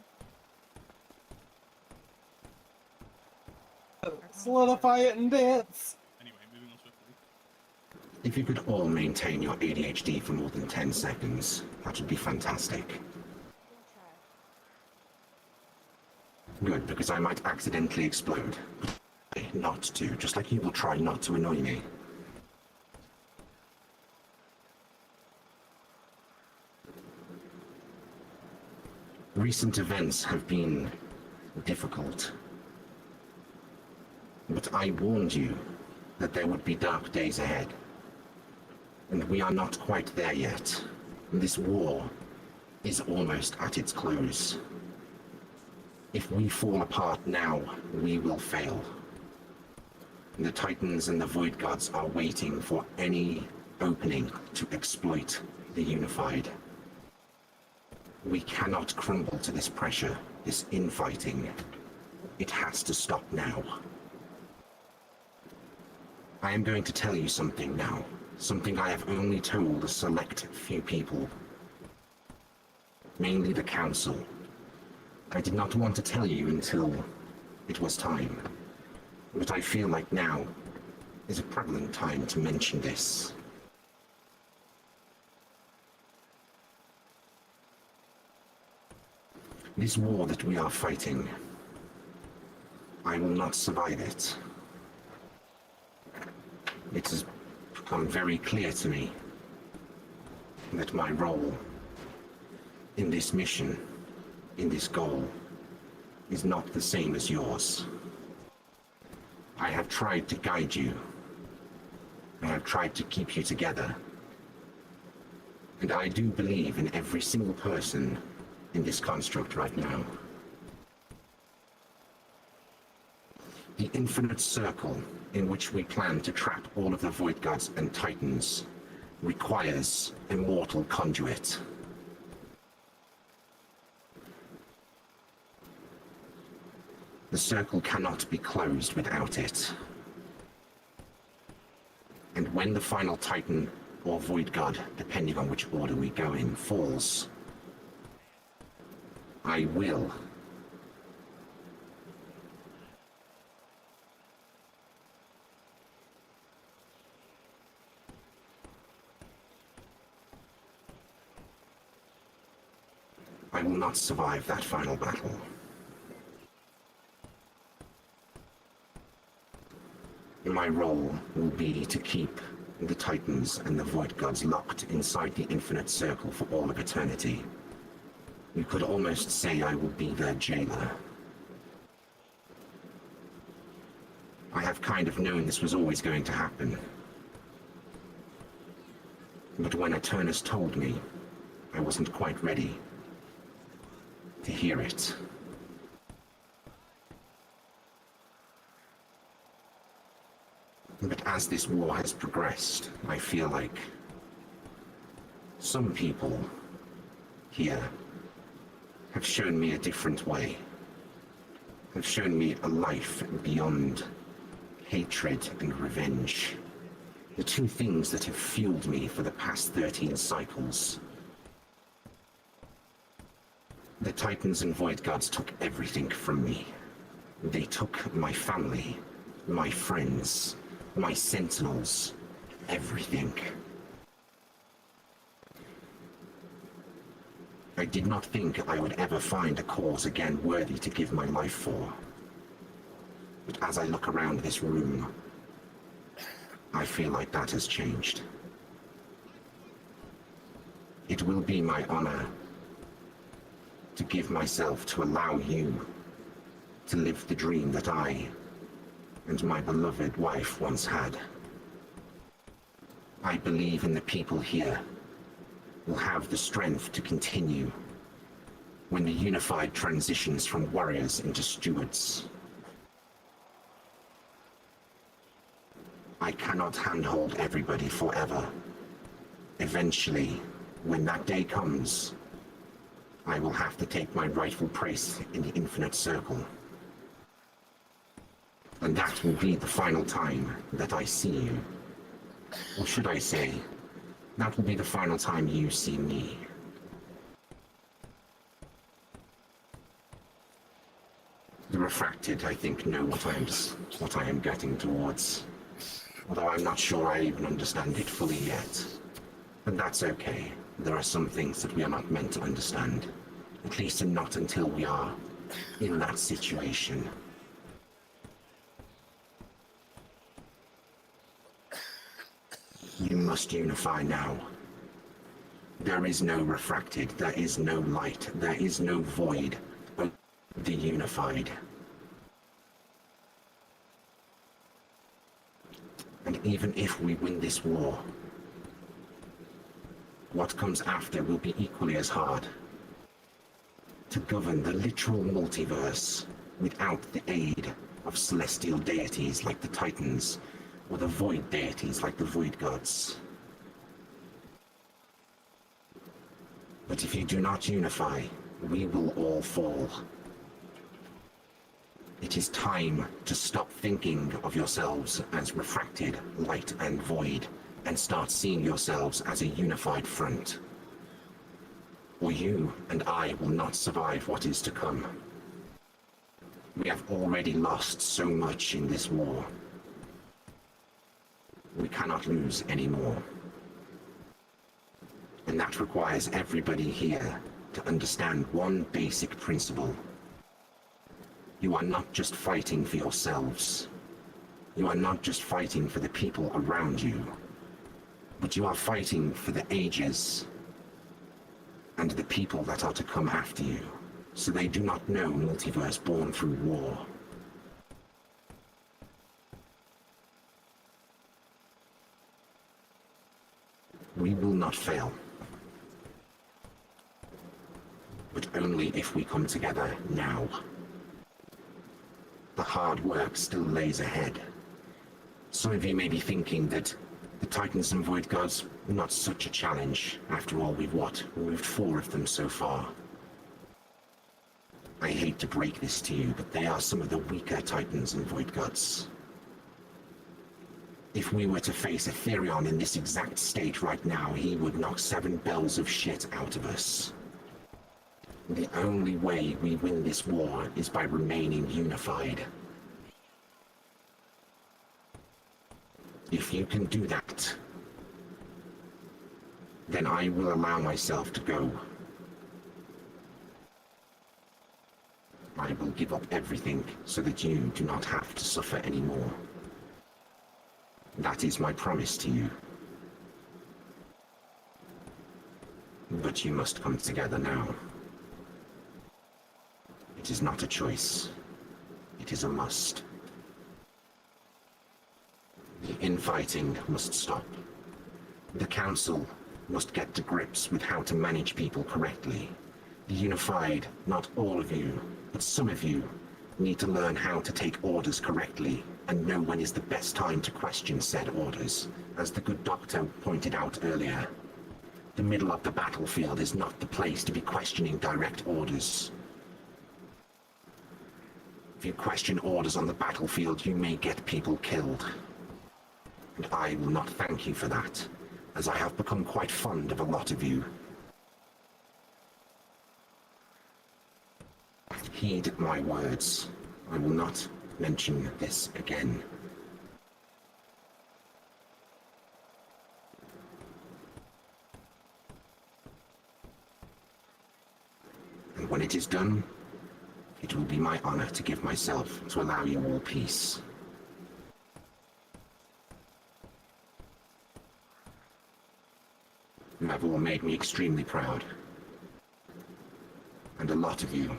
Solidify it and dance. Anyway, moving on swiftly. If you could all maintain your ADHD for more than 10 seconds, that would be fantastic. Good, because I might accidentally explode. Not to, just like you will try not to annoy me. Recent events have been difficult. But I warned you that there would be dark days ahead. And we are not quite there yet. This war is almost at its close. If we fall apart now, we will fail. The Titans and the Void Gods are waiting for any opening to exploit the Unified. We cannot crumble to this pressure, this infighting. It has to stop now. I am going to tell you something now. Something I have only told a select few people. Mainly the Council. I did not want to tell you until it was time. But I feel like now is a prevalent time to mention this. This war that we are fighting, I will not survive it. It has become very clear to me that my role in this mission, in this goal, is not the same as yours. I have tried to guide you. I have tried to keep you together. And I do believe in every single person in this construct right now. The infinite circle in which we plan to trap all of the Void Gods and Titans requires a mortal conduit. The circle cannot be closed without it. And when the final Titan or Void God, depending on which order we go in, falls, I will. I will not survive that final battle. My role will be to keep the Titans and the Void Gods locked inside the Infinite Circle for all of eternity. You could almost say I will be their jailer. I have kind of known this was always going to happen. But when Eternus told me, I wasn't quite ready to hear it. But as this war has progressed, I feel like some people here have shown me a different way, have shown me a life beyond hatred and revenge. The two things that have fueled me for the past 13 cycles. The Titans and Void Gods took everything from me. They took my family, my friends, my sentinels, everything. I did not think I would ever find a cause again worthy to give my life for. But as I look around this room, I feel like that has changed. It will be my honor to give myself to allow you to live the dream that I and my beloved wife once had. I believe in the people here will have the strength to continue when the Unified transitions from warriors into stewards. I cannot handhold everybody forever. Eventually, when that day comes, I will have to take my rightful place in the Infinite Circle. And that will be the final time that I see you. Or should I say, that will be the final time you see me. The Refracted, I think, know what I am getting towards. Although I'm not sure I even understand it fully yet. But that's okay. There are some things that we are not meant to understand. At least not until we are in that situation. You must unify now. There is no Refracted, there is no light, there is no void, but the Unified. And even if we win this war, what comes after will be equally as hard. To govern the literal multiverse without the aid of celestial deities like the Titans, or the Void deities like the Void Gods. But if you do not unify, we will all fall. It is time to stop thinking of yourselves as Refracted, light and void, and start seeing yourselves as a unified front. Or you and I will not survive what is to come. We have already lost so much in this war. We cannot lose anymore. And that requires everybody here to understand one basic principle. You are not just fighting for yourselves. You are not just fighting for the people around you. But you are fighting for the ages and the people that are to come after you, so they do not know multiverse born through war. We will not fail. But only if we come together now. The hard work still lays ahead. Some of you may be thinking that the Titans and Void Gods were not such a challenge. After all, we've moved 4 of them so far. I hate to break this to you, but they are some of the weaker Titans and Void Gods. If we were to face Aetherion in this exact state right now, he would knock 7 bells of shit out of us. The only way we win this war is by remaining unified. If you can do that, then I will allow myself to go. I will give up everything so that you do not have to suffer anymore. That is my promise to you. But you must come together now. It is not a choice. It is a must. The infighting must stop. The Council must get to grips with how to manage people correctly. The Unified, not all of you, but some of you, need to learn how to take orders correctly and know when is the best time to question said orders. As the good doctor pointed out earlier, the middle of the battlefield is not the place to be questioning direct orders. If you question orders on the battlefield, you may get people killed. And I will not thank you for that, as I have become quite fond of a lot of you. Heed my words. I will not mention this again. And when it is done, it will be my honor to give myself to allow you all peace. You have all made me extremely proud. And a lot of you.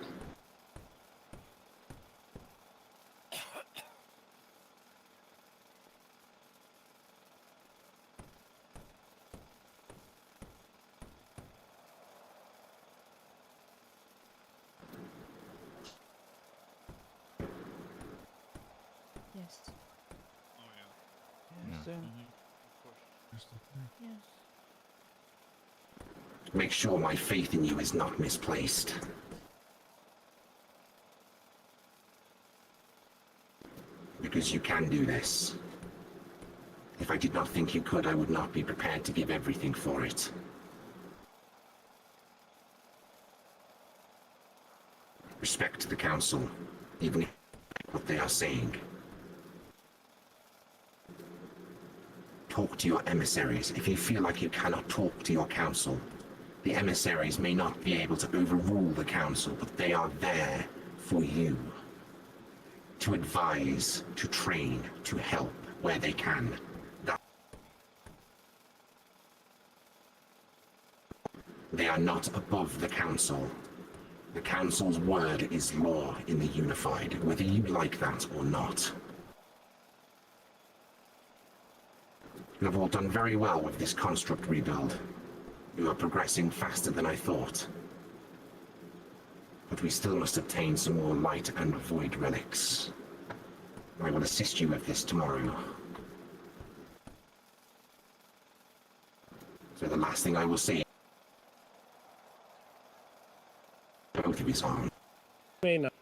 Yes. Oh yeah. Yes, sir. Crystal clear. Yes. Make sure my faith in you is not misplaced. Because you can do this. If I did not think you could, I would not be prepared to give everything for it. Respect the Council, even if what they are saying. Talk to your emissaries if you feel like you cannot talk to your Council. The emissaries may not be able to overrule the Council, but they are there for you. To advise, to train, to help where they can. They are not above the Council. The Council's word is law in the Unified, whether you like that or not. You have all done very well with this construct rebuild. You are progressing faster than I thought. But we still must obtain some more light and void relics. I will assist you with this tomorrow. So the last thing I will say, both of his arms. May not.